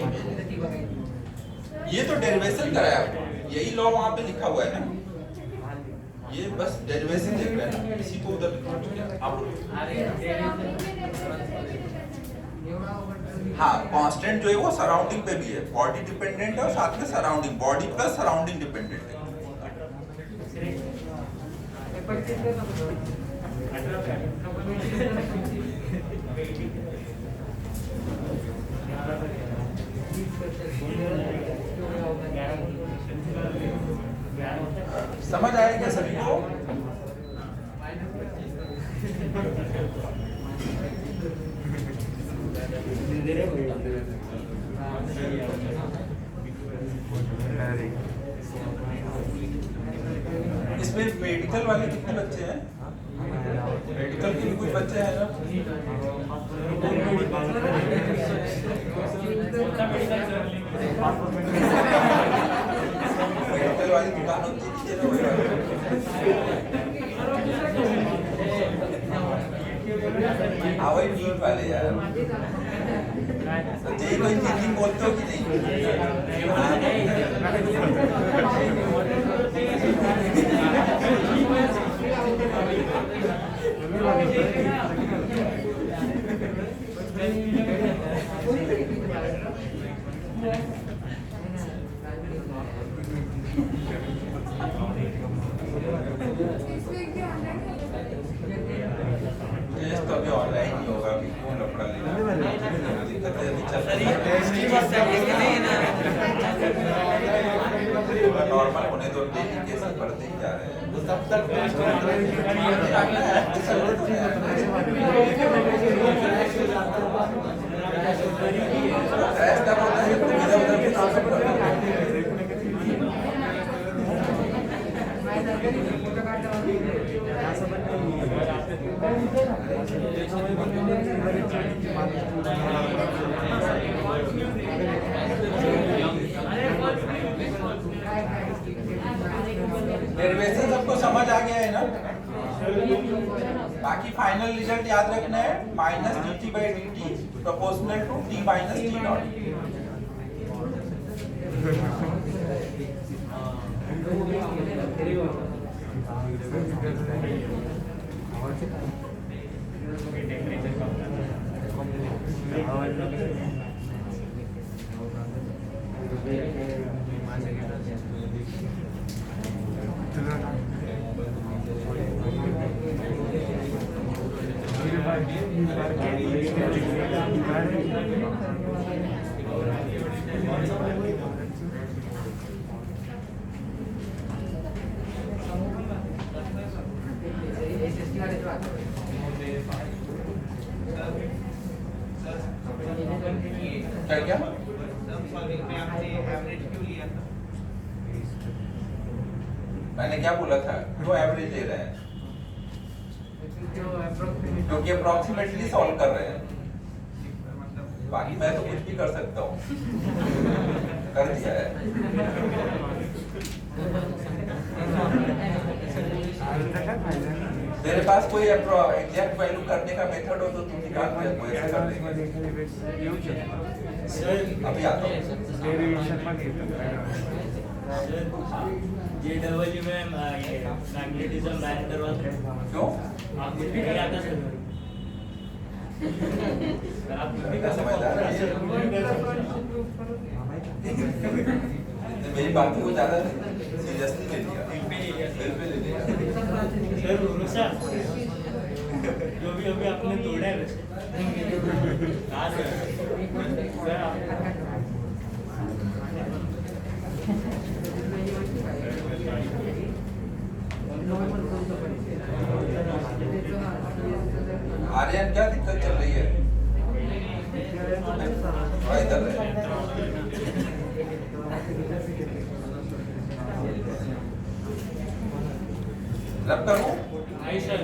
ये तो डेरिवेशन कराया आपको, यही लॉ वहाँ पे लिखा हुआ है ना, ये बस डेरिवेशन देख रहे हैं ना, इसी को उधर लिखा है आप। हाँ कांस्टेंट जो है वो सराउंडिंग पे भी है, बॉडी डिपेंडेंट है और साथ में surrounding, body plus surrounding dependent है। समझ आएगा सभी को? इसमें मेडिकल वाले कितने बच्चे हैं? मेडिकल के भी कुछ बच्चे हैं ना? मेडिकल वाली दुकान होती है हाँ वही नीट वाले यार। जी कोई इंजीनियरिंग बोलते हो कि नहीं? तो अभी ऑनलाइन ही होगा, अभी कौन लफड़ा लेना, दिक्कत है अभी चल रही है। नॉर्मल होने दो, डेली केस पढ़ते ही जा रहे हैं तब तक टेस्ट डेरिवेशन सबको समझ आ गया है ना? बाकी फाइनल रिजल्ट याद रखना है, minus dt by dt proportional to t minus t naught. क्या क्या मैंने क्या बोला था? क्यों एवरेज ले रहे हैं? क्योंकि अप्रोक्सीमेटली सॉल्व कर रहे हैं। बाकी मैं तो कुछ भी कर सकता हूँ, कर दिया है। तेरे पास कोई एग्जैक्ट वैल्यू करने का मेथड हो तो तुम निकाल के ऐसे कर देंगे। अभी आता हूँ। JEE में मैग्नेटिज्म बैन करवा दो। क्यों? आपको नहीं आता सर? आप क्या समझदार है ये? मेरी बातों को ज्यादा सीरियसली ले लिया, दिल पे ले लिया। सर भरोसा जो भी अभी आपने तोड़ा है वैसे हाँ सर आर्यन क्या दिक्कत चल रही है? इधर है। रब करूं? आई सर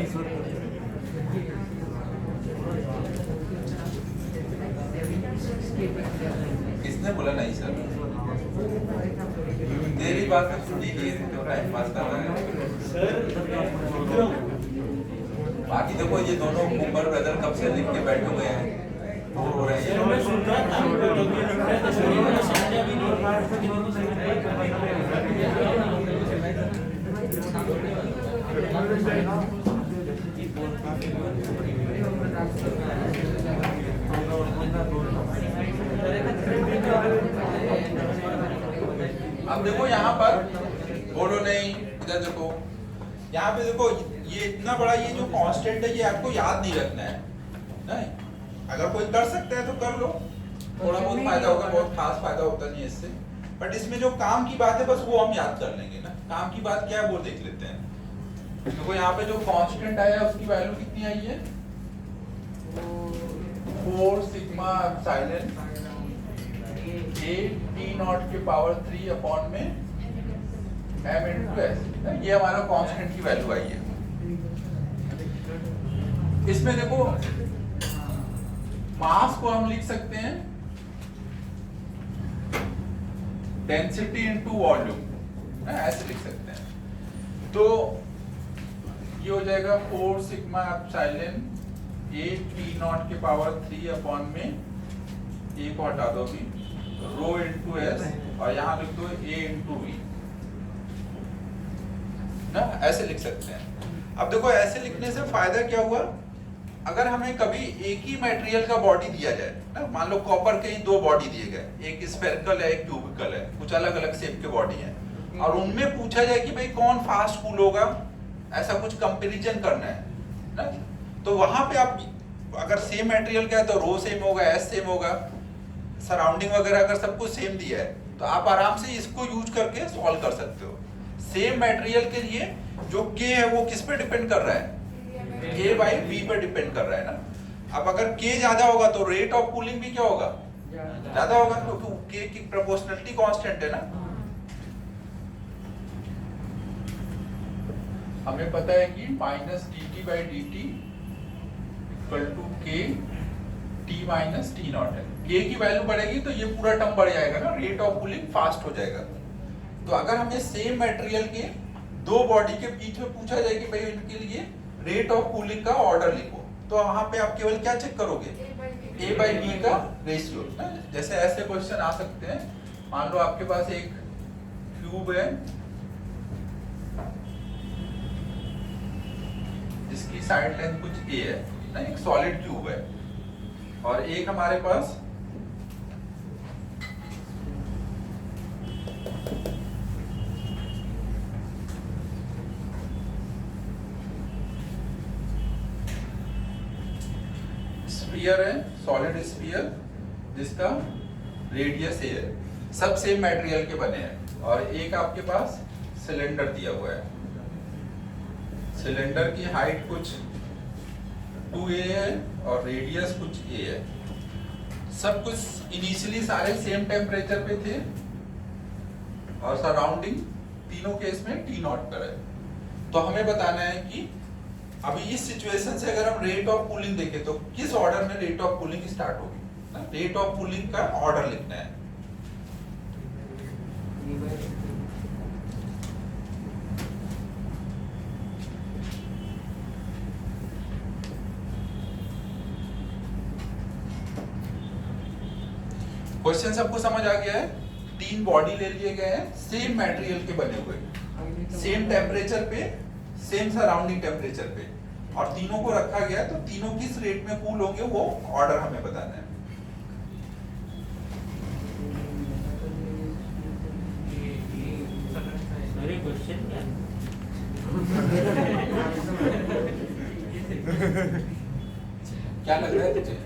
बोला नहीं सर, तेरी बात तो सुन ही नहीं रही, तो टाइम पास कर रहा है। सर बाकी देखो ये दोनों कुंबर ब्रदर कब से लिख के बैठे हुए हैं, बोर हो रहे हैं। मैं सुन रहा था तभी लिख रहा था सर, मैंने समझा भी नहीं। अब देखो यहाँ पर बोलो नहीं, इधर देखो, यहाँ पे देखो ये इतना बड़ा ये जो कांस्टेंट है ये आपको याद नहीं रखना है, नहीं। अगर कोई कर सकता है तो कर लो, थोड़ा बहुत फायदा होगा, बहुत खास फायदा होता नहीं है इससे, बट इसमें जो काम की बात है बस वो हम याद कर लेंगे ना। काम की बात क्या है वो देख लेते हैं। देखो यहाँ पे जो कांस्टेंट आया है उसकी वैल्यू कितनी आई है, 4 sigma epsilon a t not के पावर 3 अपॉन में m into s, ये हमारा कांस्टेंट की वैल्यू आई है। इसमें देखो मास को हम लिख सकते हैं डेंसिटी इनटू वॉल्यूम, ऐसे लिख सकते हैं। तो ये हो जाएगा 4 sigma epsilon a t not के पावर 3 अपॉन में, a को हटा दो भी, रो इंटू एस, और यहाँ लिख दो a इंटू वी ना, ऐसे लिख सकते हैं। अब देखो ऐसे लिखने से फायदा क्या हुआ, अगर हमें कभी एक ही मटेरियल का बॉडी दिया जाए ना, मान लो कॉपर के ही 2 बॉडी दिए गए, एक स्फेरिकल है एक क्यूबिकल है, कुछ अलग अलग शेप के बॉडी हैं, और उनमें पूछा जाए कि भाई कौन फास्ट कूल होगा, ऐसा कुछ कंपैरिजन करना है ना, तो वहां पे आप अगर सेम मटेरियल का है तो रो सेम होगा, एस सेम होगा, सराउंडिंग वगैरह अगर सब कुछ सेम दिया है तो आप आराम से इसको यूज करके सॉल्व कर सकते हो। सेम मटेरियल के लिए जो K है वो किस पे डिपेंड कर रहा है, A बाई B पे डिपेंड कर रहा है ना। अब अगर K ज्यादा होगा तो रेट ऑफ कूलिंग भी क्या होगा, ज्यादा होगा, क्योंकि K की प्रोपोर्शनलिटी कांस्टेंट है ना। हमें पता है कि minus dt by dt equal to K T minus T naught है। K की वैल्यू बढ़ेगी तो ये पूरा टर्म बढ़ जाएगा ना, रेट ऑफ कूलिंग फास्ट हो जाएगा। तो अगर हमें सेम मटेरियल के 2 बॉडी के बीच में पूछा जाए कि भाई इनके लिए रेट ऑफ कूलिंग का ऑर्डर लिखो, तो वहां पे आप केवल क्या चेक करोगे, A बाई B का रेशियो। जैसे ऐसे क्वेश्चन आ सकते हैं, मान लो आपके पास एक क्यूब है जिसकी साइड लेंथ कुछ A है ना, एक सॉलिड क्यूब है, और एक हमारे पास स्फीयर है, सॉलिड स्फीयर जिसका रेडियस A है, सब सेम मटेरियल के बने हैं, और एक आपके पास सिलेंडर दिया हुआ है, सिलेंडर की हाइट कुछ 2a है और रेडियस कुछ a है। सब कुछ इनिशियली सारे सेम टेम्परेचर पे थे, और सराउंडिंग तीनों केस में T नॉट पर है। तो हमें बताना है कि अभी इस सिचुएशन से अगर हम रेट ऑफ कूलिंग देखें तो किस ऑर्डर में रेट ऑफ कूलिंग स्टार्ट होगी, रेट ऑफ कूलिंग का ऑर्डर लिखना है। क्वेश्चन सबको समझ आ गया है। 3 बॉडी ले लिए गए हैं, सेम मटेरियल के बने हुए, सेम टेम्परेचर पे, सेम सराउंडिंग टेम्परेचर पे, और तीनों को रखा गया है, तो तीनों किस रेट में कूल होंगे वो ऑर्डर हमें बताना है। मेरे क्वेश्चन क्या क्या लग रहा है तुझे?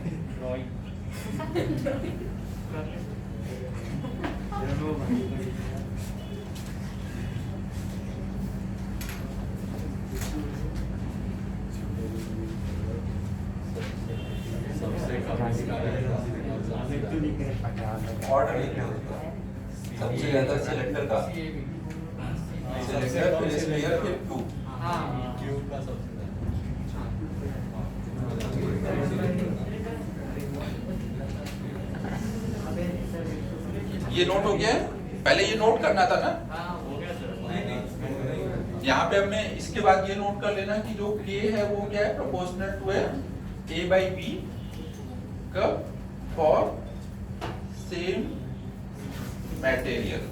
ऑर्डर लिखना है उसका। सबसे ज्यादा सिलेंडर का, सिलेंडर फिर स्फीयर फिर क्यूब। क्यूब का सबसे ये नोट हो गया है? पहले ये नोट करना था ना। हाँ हो गया सर। यहाँ पे हमने इसके बाद ये नोट कर लेना कि जो K है वो क्या है, प्रोपोर्शनल टू है A by B कब, फॉर सेम मटेरियल।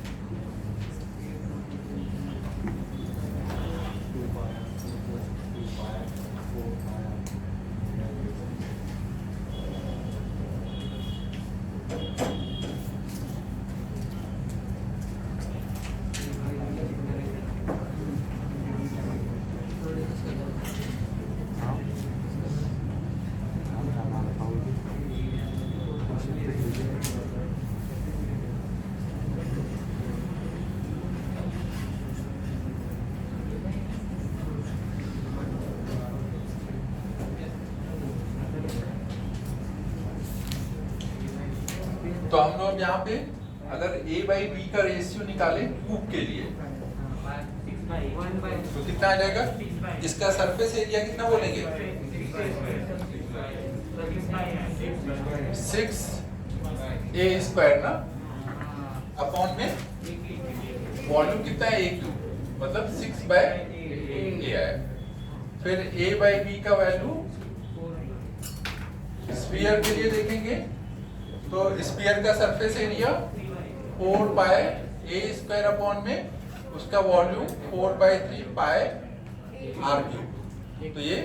तो हम लोग यहाँ पे अगर A by B का रेशियो निकालें क्यूब के लिए तो कितना आ जाएगा? इसका सरफेस एरिया कितना बोलेंगे? 6A स्क्वायर ना, अपॉन में वॉल्यूम कितना है, A क्यूब, मतलब 6 by A है। फिर A by B का वैल्यू स्फीयर के लिए देखेंगे तो स्फीयर का surface area 4 pi A square upon में उसका volume 4 by 3 pi R cube. तो ये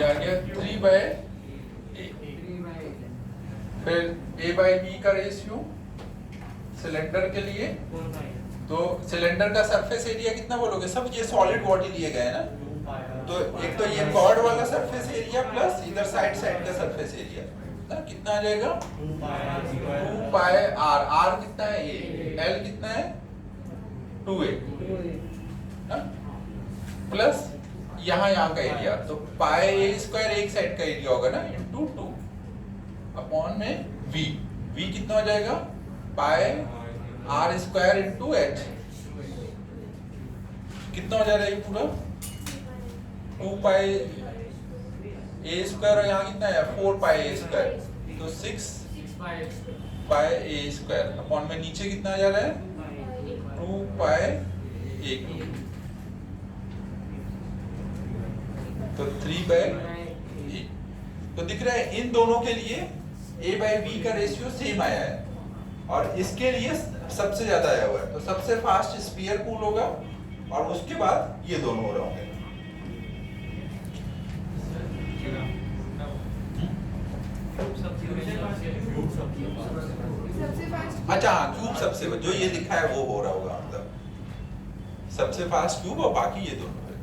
आ गया 3 by A। फिर A by B का रेशियो सिलेंडर के लिए, तो सिलेंडर का सरफेस एरिया कितना बोलोगे? सब ये सॉलिड बॉडी लिए गए ना, तो एक तो ये कॉर्ड वाला सरफेस एरिया प्लस इधर साइड का सरफेस एरिया ना, कितना आ जाएगा? 2 पाई R। R कितना है? A। L कितना है? 2A ना, प्लस यहाँ का एरिया, तो पाई A स्क्वायर एक साइड का एरिया होगा ना, इंटू 2 अपॉन में V। V कितना हो जाएगा? पाई R स्क्वायर इंटू H। कितना हो जा रहा है ये पूरा? 2 पाई A स्क्वायर और यहाँ कितना है? 4 पाई A स्क्वायर, तो 6 पाई A स्क्वायर अपॉन में नीचे कितना आ जा रहा है? 2 पाई A क्यूब, तो 3 बाई A। तो दिख रहा है इन दोनों के लिए A by B का रेशियो सेम आया है और इसके लिए सबसे ज्यादा आया हुआ है, तो सबसे फास्ट स्फीयर कूल होगा और उसके बाद ये दोनों हो रहे होंगे। सबसे फास्ट अच्छा हाँ, क्यूब सबसे जो ये लिखा है वो हो रहा होगा, मतलब सबसे फास्ट क्यूब और बाकी ये दोनों है।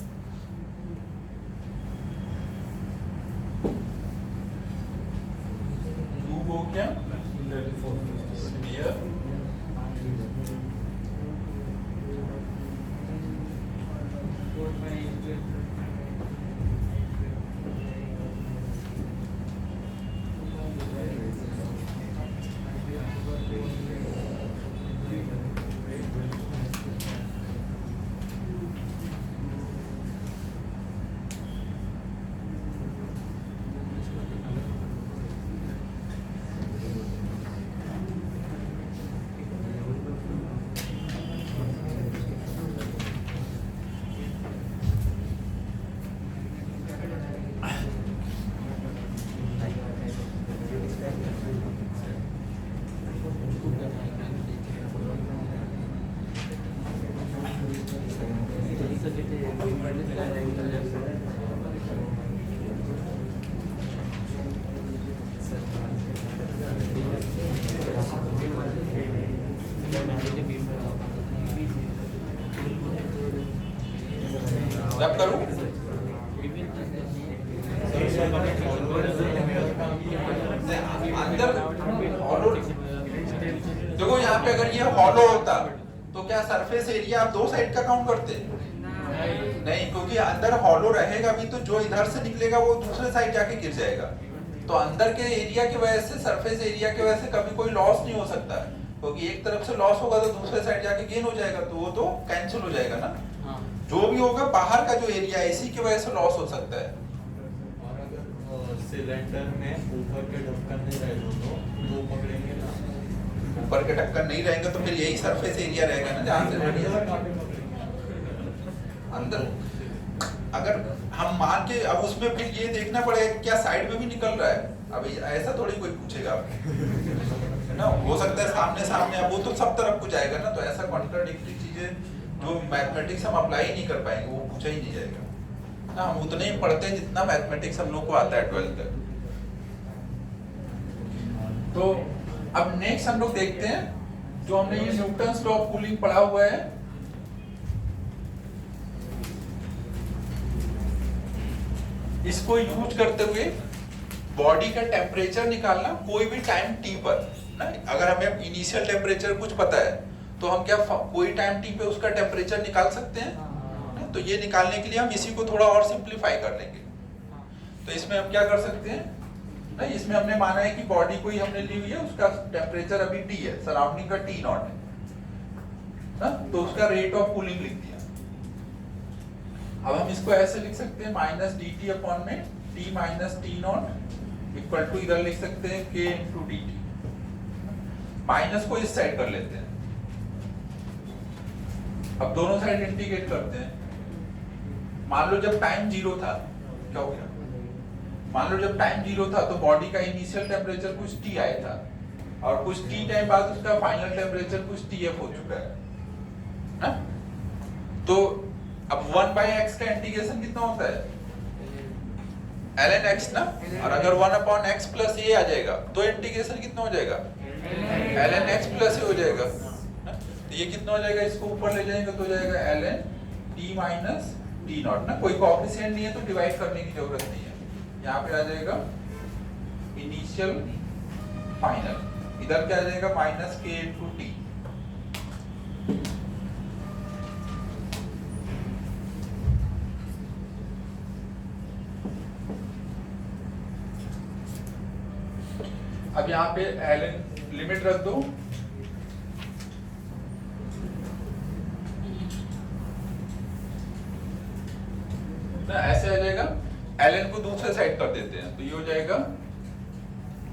क्यूब हो गया, स्फीयर, जब करूं अंदर हॉलो, देखो यहाँ पे अगर ये हॉलो होता तो क्या सरफेस एरिया आप दो साइड का काउंट करते? नहीं, क्योंकि अंदर हॉलो रहेगा भी तो जो इधर से निकलेगा वो दूसरे साइड जाके गिर जाएगा, तो अंदर के एरिया की वजह से, सरफेस एरिया की वजह से कभी कोई लॉस नहीं हो सकता, क्योंकि एक तरफ से लॉस होगा तो दूसरे साइड जाके गेन हो जाएगा, तो वो तो कैंसिल हो जाएगा ना। जो भी होगा बाहर का जो एरिया है इसी की वजह से लॉस हो सकता है। सिलेंडर में ऊपर के ढक्कन नहीं रहे तो पकड़ेंगे ना, ऊपर के ढक्कन नहीं रहेंगे तो फिर यही सरफेस एरिया रहेगा ना जहाँ से रेडिएशन अंदर। अगर हम मान के अब उसमें फिर ये देखना पड़ेगा क्या साइड में भी निकल रहा है। अब ऐसा थोड़ी कोई पूछेगा आपको ना, हो सकता है सामने सामने, अब वो तो सब तरफ को जाएगा ना, तो ऐसा कॉन्ट्राडिक्टरी चीजें जो मैथमेटिक्स हम अप्लाई ही नहीं कर पाएंगे वो पूछा ही नहीं जाएगा ना। हम उतने ही पढ़ते हैं जितना मैथमेटिक्स हम लोग को आता है 12th तक। तो अब नेक्स्ट हम लोग देखते हैं जो हमने ये न्यूटन्स लॉ ऑफ कूलिंग पढ़ा हुआ है। इसको यूज करते हुए बॉडी का टेम्परेचर निकालना कोई भी टाइम टी पर ना। अगर हमें इनिशियल टेम्परेचर कुछ पता है तो हम क्या कोई टाइम टी पे उसका टेम्परेचर निकाल सकते हैं। तो ये निकालने के लिए हम इसी को थोड़ा और सिंप्लीफाई कर लेंगे। तो इसमें हम क्या कर सकते हैं ना, इसमें हमने माना है कि बॉडी को ही हमने ली हुई है, उसका टेम्परेचर अभी टी है, सराउंडिंग का टी नॉट है ना, तो उसका रेट ऑफ कूलिंग लिख दिया। अब हम इसको ऐसे लिख सकते हैं माइनस डी टी अपॉन में T minus T naught equal to इधर लिख सकते हैं के इंटू डी टी। माइनस को इस साइड कर लेते हैं, अब दोनों साइड इंटीग्रेट करते हैं। मान लो जब टाइम जीरो था, क्या हो गया, मान लो जब टाइम जीरो था तो बॉडी का इनिशियल टेम्परेचर कुछ टी आया था और कुछ टी टाइम बाद उसका फाइनल टेम्परेचर कुछ टी एफ हो चुका है ना? तो अब 1/x का इंटीग्रेशन कितना होता है ln x ना, और अगर 1/x प्लस ये आ जाएगा तो इंटीग्रेशन कितना हो जाएगा ln x प्लस ये हो जाएगा ना? तो ये कितना हो जाएगा, इसको ऊपर ले जाएंगे तो हो जाएगा ln t minus T not ना। कोई कोएफिशिएंट नहीं है तो डिवाइड करने की जरूरत नहीं है। यहाँ पे आ जाएगा इनिशियल फाइनल, इधर क्या आ जाएगा माइनस के इंटू टी। अब यहाँ पे ln लिमिट रख दो, ना ऐसे आ जाएगा। ln को दूसरे साइड कर देते हैं तो ये हो जाएगा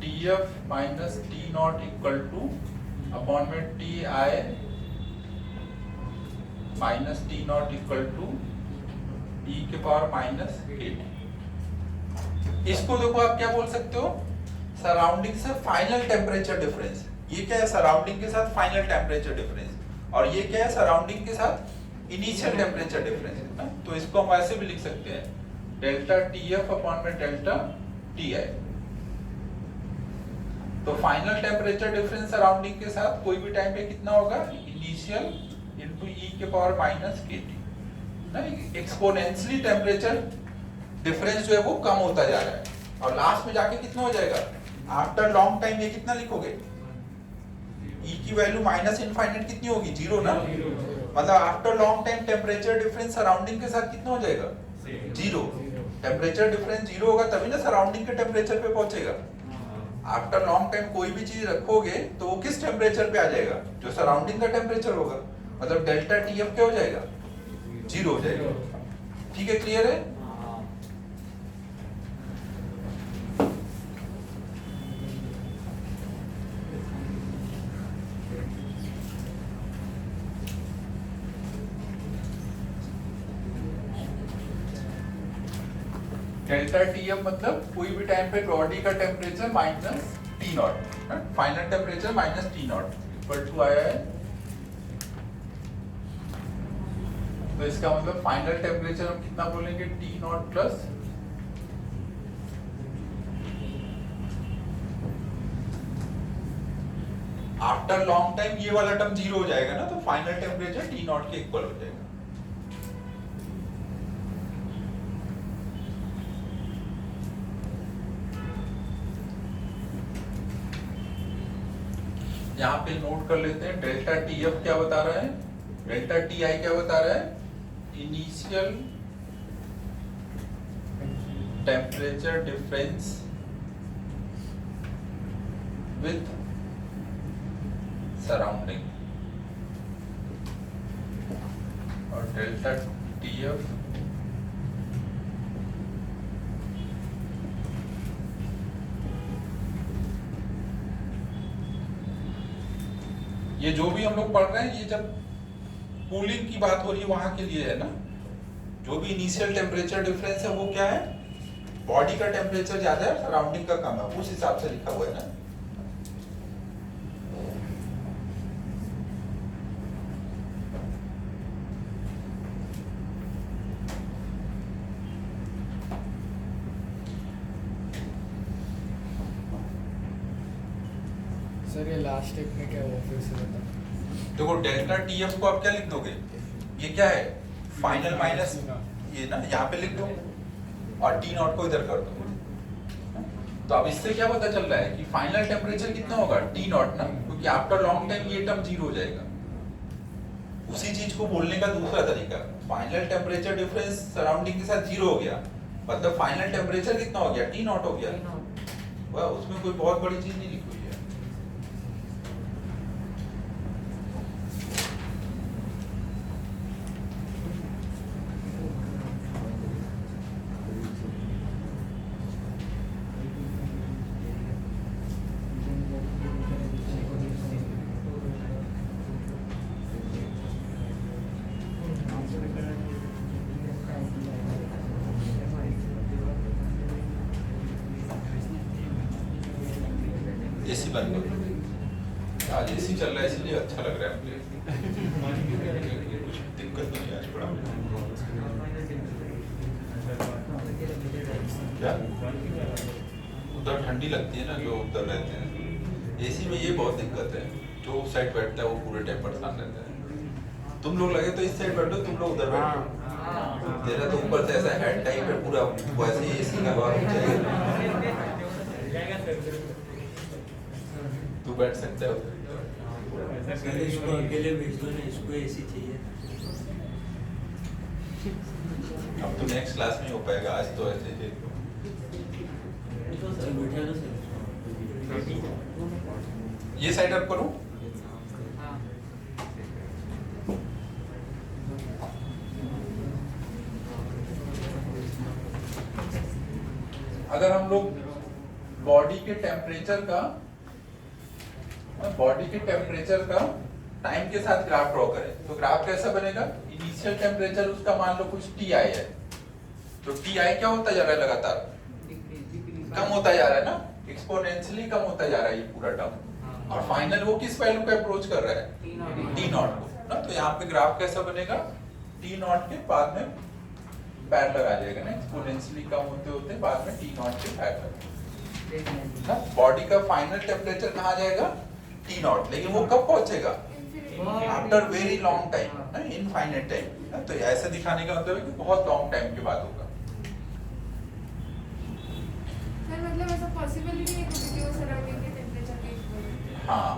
tf minus T naught equal to upon में t i minus T naught equal to e के पावर माइनस के। इसको देखो आप क्या बोल सकते हो, सराउंडिंग से फाइनल टेम्परेचर डिफरेंस। ये क्या है, सराउंडिंग के साथ फाइनल टेम्परेचर डिफरेंस, और ये क्या है, सराउंडिंग के साथ इनिशियल टेम्परेचर डिफरेंस है। तो इसको हम ऐसे भी लिख सकते हैं डेल्टा टी एफ अपॉन में डेल्टा टी आई। तो फाइनल टेम्परेचर डिफरेंस सराउंडिंग के साथ कोई भी टाइम पे कितना होगा, इनिशियल इनटू ई के पावर माइनस के टी ना। एक्सपोनेंशियली टेम्परेचर डिफरेंस जो है वो कम होता जा रहा है और लास्ट में जाके कितना हो जाएगा, आफ्टर लॉन्ग टाइम ये कितना लिखोगे, ई की वैल्यू माइनस इनफाइनाइट कितनी होगी, जीरो ना। मतलब after long time temperature difference surrounding के साथ कितना हो जाएगा, जीरो। टेम्परेचर डिफरेंस जीरो होगा तभी ना सराउंडिंग के टेम्परेचर पे पहुंचेगा। आफ्टर लॉन्ग टाइम कोई भी चीज रखोगे तो वो किस टेम्परेचर पे आ जाएगा, जो सराउंडिंग का टेम्परेचर होगा। मतलब डेल्टा टी एफ क्या हो जाएगा, जीरो हो जाएगा। ठीक है, क्लियर है। डेल्टा टी एफ मतलब कोई भी टाइम पे बॉडी का temperature minus T naught, final temperature minus T naught equal to आया है। तो इसका मतलब फाइनल टेम्परेचर हम कितना बोलेंगे, T naught plus after long time ये वाला टर्म जीरो हो जाएगा ना, तो फाइनल टेम्परेचर टी नॉट के इक्वल हो जाएगा। यहाँ पे नोट कर लेते हैं डेल्टा टी एफ क्या बता रहा है, डेल्टा टी आई क्या बता रहा है, initial temperature difference with surrounding, और डेल्टा टी एफ ये जो भी हम लोग पढ़ रहे हैं ये जब कूलिंग की बात हो रही है वहां के लिए है ना। जो भी इनिशियल टेम्परेचर डिफरेंस है वो क्या है, बॉडी का टेम्परेचर ज्यादा है सराउंडिंग का कम है, उस हिसाब से लिखा हुआ है ना। सर ये लास्ट स्टेप में क्या हुआ फिर से बता। देखो डेल्टा टीएफ को आप क्या लिख दोगे, ये क्या है फाइनल माइनस ये ना, यहाँ पे लिख दो और टी नॉट को इधर कर दो। तो अब इससे क्या पता चल रहा है कि फाइनल टेम्परेचर कितना होगा टी नॉट ना, क्योंकि आफ्टर लॉन्ग टाइम ये टर्म जीरो हो जाएगा। उसी चीज को बोलने का दूसरा तरीका, फाइनल टेम्परेचर डिफरेंस सराउंडिंग के साथ जीरो हो गया, मतलब फाइनल टेम्परेचर कितना हो गया, टी नॉट हो गया। वह उसमें कोई बहुत बड़ी चीज नहीं लिखी हुई है। एसी बंद करो, आज एसी चल रहा है इसलिए अच्छा लग रहा है मुझे, कुछ दिक्कत नहीं है आज बड़ा। क्या उधर ठंडी लगती है ना जो उधर रहते हैं, एसी में ये बहुत दिक्कत है, जो उस साइड बैठता है वो पूरे टाइम परेशान रहता है। तुम लोग लगे तो इस साइड बैठो, तुम लोग उधर बैठो, तेरा तो ऊपर से ऐसा हेड टाइप है पूरा, वैसे एसी का बात हो जाएगा, तू बैठ सकता है उधर। सर इसको अकेले भेज दो ना, इसको एसी चाहिए। अब तो नेक्स्ट क्लास में हो पाएगा, आज तो ऐसे ही। सर बैठा दो सर। ये साइड अप करूं, अगर हम लोग बॉडी के टेम्परेचर का टाइम के साथ ग्राफ ड्रॉ करें तो ग्राफ कैसा बनेगा, इनिशियल टेम्परेचर उसका मान लो कुछ टी आई है, तो टी आई क्या होता जा रहा है, लगातार कम होता जा रहा है ना, एक्सपोनेंशियली कम होता जा रहा है ये पूरा टर्म, और फाइनल वो किस वैल्यू को अप्रोच कर रहा है, टी नॉट को ना। तो यहाँ पे ग्राफ कैसा बनेगा, टी नॉट के बाद में पैरेलल आ जाएगा ना, एक्सपोनेंशियली कम होते होते बाद में टी नॉट के पैरेलल ना। बॉडी का फाइनल टेम्परेचर कहाँ जाएगा, टी नॉट, लेकिन वो कब पहुंचेगा, आफ्टर वेरी लॉन्ग टाइम ना, इनफाइनाइट टाइम। तो ऐसे दिखाने का मतलब है कि बहुत लॉन्ग टाइम के बाद होगा। सर मतलब ऐसा पॉसिबल ही नहीं है क्योंकि वो सराउंडिंग के टेंपरेचर के इक्वल है। हाँ,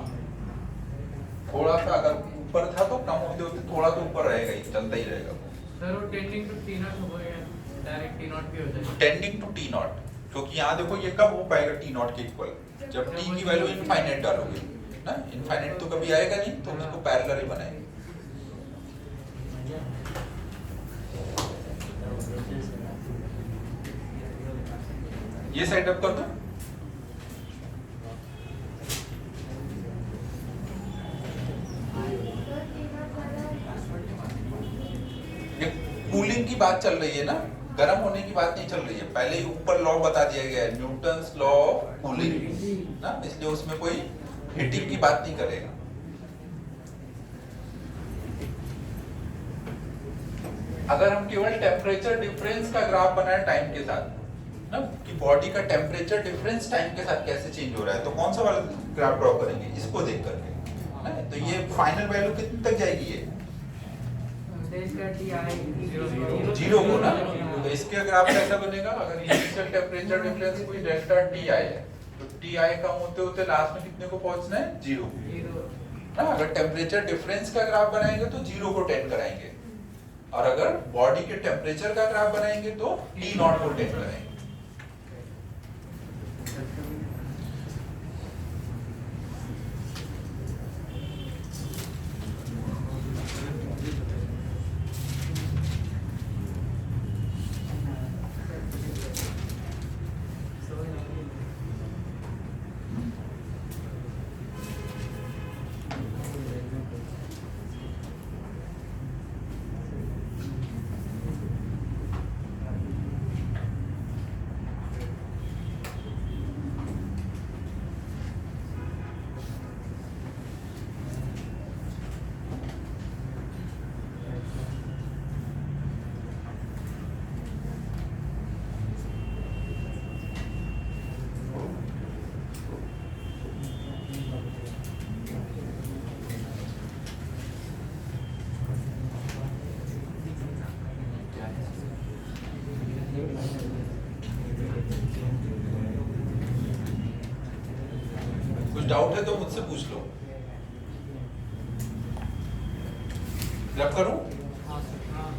थोड़ा सा अगर ऊपर था तो कम होते होते थोड़ा तो ऊपर रहेगा ही, चलता ही रहेगा। सर वो टेंडिंग टू टी नॉट हो गया, डायरेक्ट टी नॉट भी हो जाएगा। टेंडिंग टू टी नॉट, क्योंकि यहाँ देखो ये कब हो पाएगा टी नॉट के इक्वल, जब टी की वैल्यू इनफाइनाइट डालोगे ना, इनफाइनाइट तो कभी आएगा नहीं, तो उसको पैरेलल ही बनाएंगे। ये सेटअप कर दो, कूलिंग की बात चल रही है ना, गर्म होने की बात नहीं चल रही है। पहले ही ऊपर लॉ बता दिया गया है, न्यूटन्स लॉ ऑफ कूलिंग ना, इसलिए उसमें कोई हीटिंग की बात नहीं करेगा। अगर हम केवल टेम्परेचर डिफरेंस का ग्राफ बनाए टाइम के साथ ना, कि बॉडी का टेम्परेचर डिफरेंस टाइम के साथ कैसे चेंज हो रहा है, तो कौन सा वाला ग्राफ ड्रॉ करेंगे, इसको देख करके ना। तो ये फाइनल वैल्यू कितने तक जाएगी, ये जीरो को ना। तो इसके ग्राफ कैसा बनेगा, अगर इनिशियल टेम्परेचर डिफरेंस कोई डेल्टा टी आई है, तो टी आई कम होते होते लास्ट में कितने को पहुंचना है, जीरो ना। अगर टेम्परेचर डिफरेंस का ग्राफ बनाएंगे तो जीरो को टेंड कराएंगे, और अगर बॉडी के टेम्परेचर का ग्राफ बनाएंगे तो टी नॉट को टेंड कराएंगे। डाउट है तो मुझसे पूछ लो। रब करूं? हाँ सर। हाँ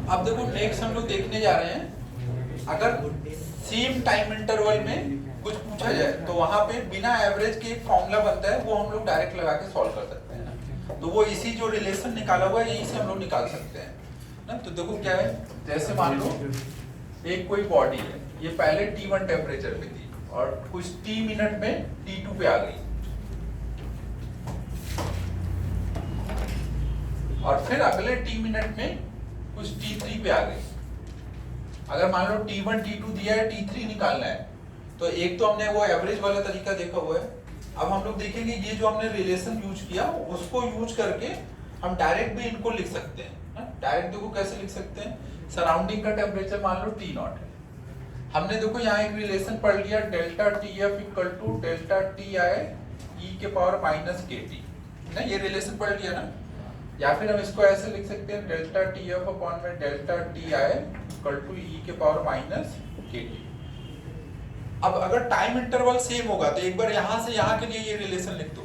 अब देखो नेक्स्ट हम लोग देखने जा रहे हैं, अगर सेम टाइम इंटरवल में कुछ पूछा जाए तो वहां पे बिना एवरेज के एक फॉर्मूला बनता है, वो हम लोग डायरेक्ट लगा के सॉल्व कर सकते हैं ना। तो वो इसी जो रिलेशन निकाला हुआ है यही से हम लोग निकाल सकते हैं ना। तो देखो क्या है, जैसे मान लो एक कोई बॉडी है, ये पहले T1 टेम्परेचर पे थी और कुछ T मिनट में T2 पे आ गई, और फिर अगले T मिनट में कुछ T3 पे आ गई। अगर मान लो T1 T2 दिया है, T3 निकालना है, तो एक तो हमने वो एवरेज वाला तरीका देखा हुआ है। अब हम लोग देखेंगे ये जो हमने रिलेशन यूज किया उसको यूज करके हम डायरेक्ट भी इनको लिख सकते हैं। डायरेक्ट देखो कैसे लिख सकते हैं, सराउंडिंग का टेम्परेचर मान लो T0 है, हमने देखो यहाँ एक रिलेशन पढ़ लिया, delta TF equal to delta TI e के पावर माइनस KT ना, ये रिलेशन पढ़ लिया ना। या फिर हम इसको ऐसे लिख सकते हैं, डेल्टा TF अपॉन में delta TI equal to e के पावर माइनस KT। अब अगर टाइम इंटरवल सेम होगा तो एक बार यहाँ से यहाँ के लिए ये रिलेशन लिख दो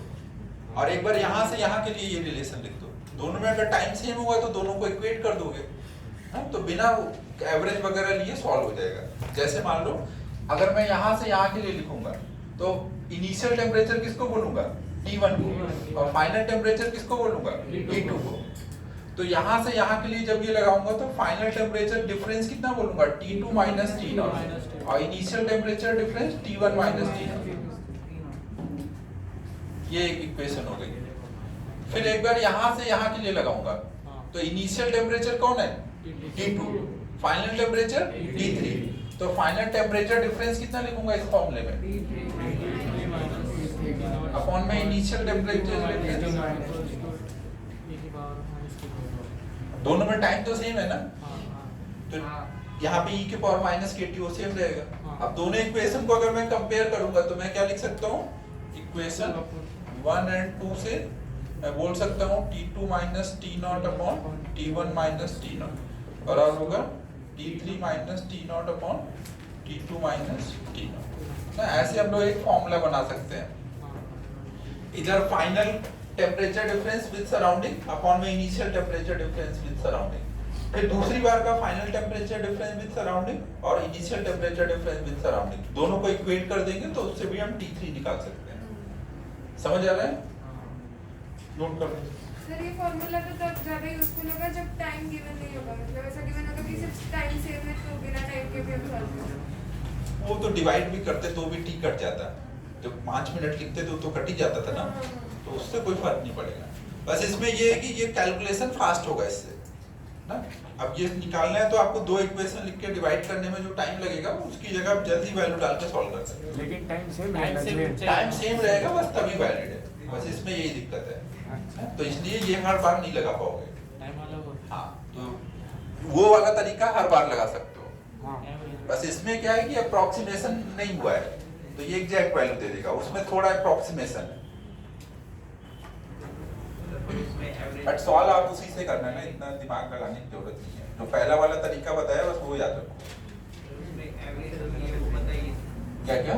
और एक बार यहाँ से यहाँ के लिए ये रिलेशन लिख दो। दोनों में अगर टाइम सेम होगा तो दोनों को इक्वेट कर दोगे, तो बिना एवरेज वगैरह लिए सॉल्व हो जाएगा। जैसे मान लो अगर मैं यहाँ से यहाँ के लिए लिखूंगा तो इनिशियल टेम्परेचर किसको बोलूंगा, T1 को, और फाइनल टेम्परेचर किसको बोलूंगा, T2 को। तो यहाँ से यहाँ के लिए जब ये लगाऊंगा तो फाइनल टेम्परेचर डिफरेंस कितना बोलूंगा, T2 माइनस T0, और initial temperature difference T1 minus T0। ये एक इक्वेशन हो गई। फिर एक बार यहाँ से यहाँ के लिए लगाऊंगा तो इनिशियल टेम्परेचर कौन है, T2, फाइनल टेम्परेचर T3, तो फाइनल टेम्परेचर डिफरेंस कितना लिखूंगा इस फॉर्मूले में, अपॉन में इनिशियल टेम्परेचर डिफरेंस। दोनों में टाइम तो सेम है ना, तो यहाँ पे e के पावर माइनस KT वो सेम रहेगा। अब दोनों इक्वेशन को अगर मैं कंपेयर करूंगा तो मैं क्या लिख सकता हूँ, इक्वेशन 1 और 2 से मैं बोल सकता हूँ T2 minus T0 upon T1 minus T0 बराबर होगा T3 minus T0 upon T2 minus T0। ऐसे हम लोग एक फॉर्मूला बना सकते हैं, इधर final temperature difference with surrounding upon में initial temperature difference with surrounding. फिर दूसरी बार का final temperature difference with surrounding और initial temperature difference with surrounding, दोनों को इक्वेट कर देंगे तो उससे भी हम T3 निकाल सकते हैं। समझ आ रहा है, नोट कर लो। सर ये फॉर्मूला तो तब ज्यादा यूजफुल होगा जब टाइम गिवन नहीं होगा, मतलब ऐसा गिवन होगा कि सिर्फ टाइम सेम है तो बिना टाइम के भी हम सॉल्व कर सकते हैं। वो तो डिवाइड भी करते तो भी T कट जाता, जब 5 मिनट लिखते तो कट ही जाता था ना, तो उससे कोई फर्क नहीं पड़ेगा। बस इसमें ये है कि ये कैलकुलेशन फास्ट होगा इससे ना। अब ये निकालना है तो आपको दो इक्वेशन लिख के डिवाइड करने में जो टाइम लगेगा उसकी जगह आप जल्दी वैल्यू डाल के सॉल्व कर सकते हैं। लेकिन टाइम सेम टाइम सेम रहेगा, बस तभी वैलिड है, बस इसमें यही दिक्कत है। तो इसलिए ये हर बार नहीं लगा पाओगे। टाइम अलग होता हाँ, तो वो वाला तरीका हर बार लगा सकते हो। है। बस इसमें क्या है कि अप्रोक्सीमेशन नहीं हुआ है तो ये एग्जैक्ट वैल्यू दे देगा, उसमें थोड़ा अप्रोक्सीमेशन है। बट सॉल्व आप उसी से करना है ना, इतना दिमाग लगाने की जरूरत नहीं है। जो पहला वाला तरीका बताया बस वो याद रखो। क्या क्या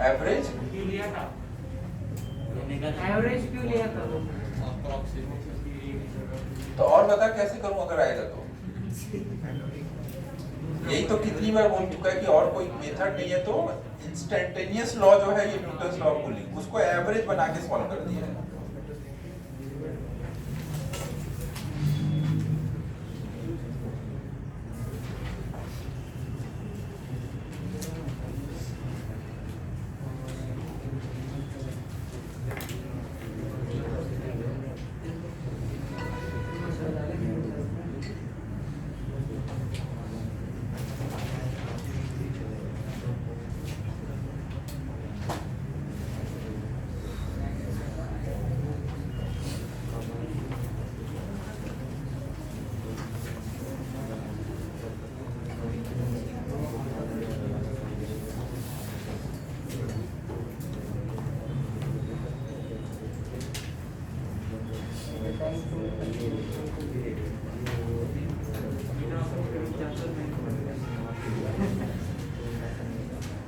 एवरेज क्यों लिया था, एवरेज क्यों लिया था? तो और बता कैसे करूं अगर आएगा तो। यही तो कितनी बार बोल चुका है कि और कोई मेथड नहीं है। तो इंस्टेंटेनियस लॉ जो है ये न्यूटन्स लॉ ऑफ कूलिंग, उसको एवरेज बना के सॉल्व कर दिया है।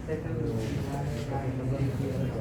Settle.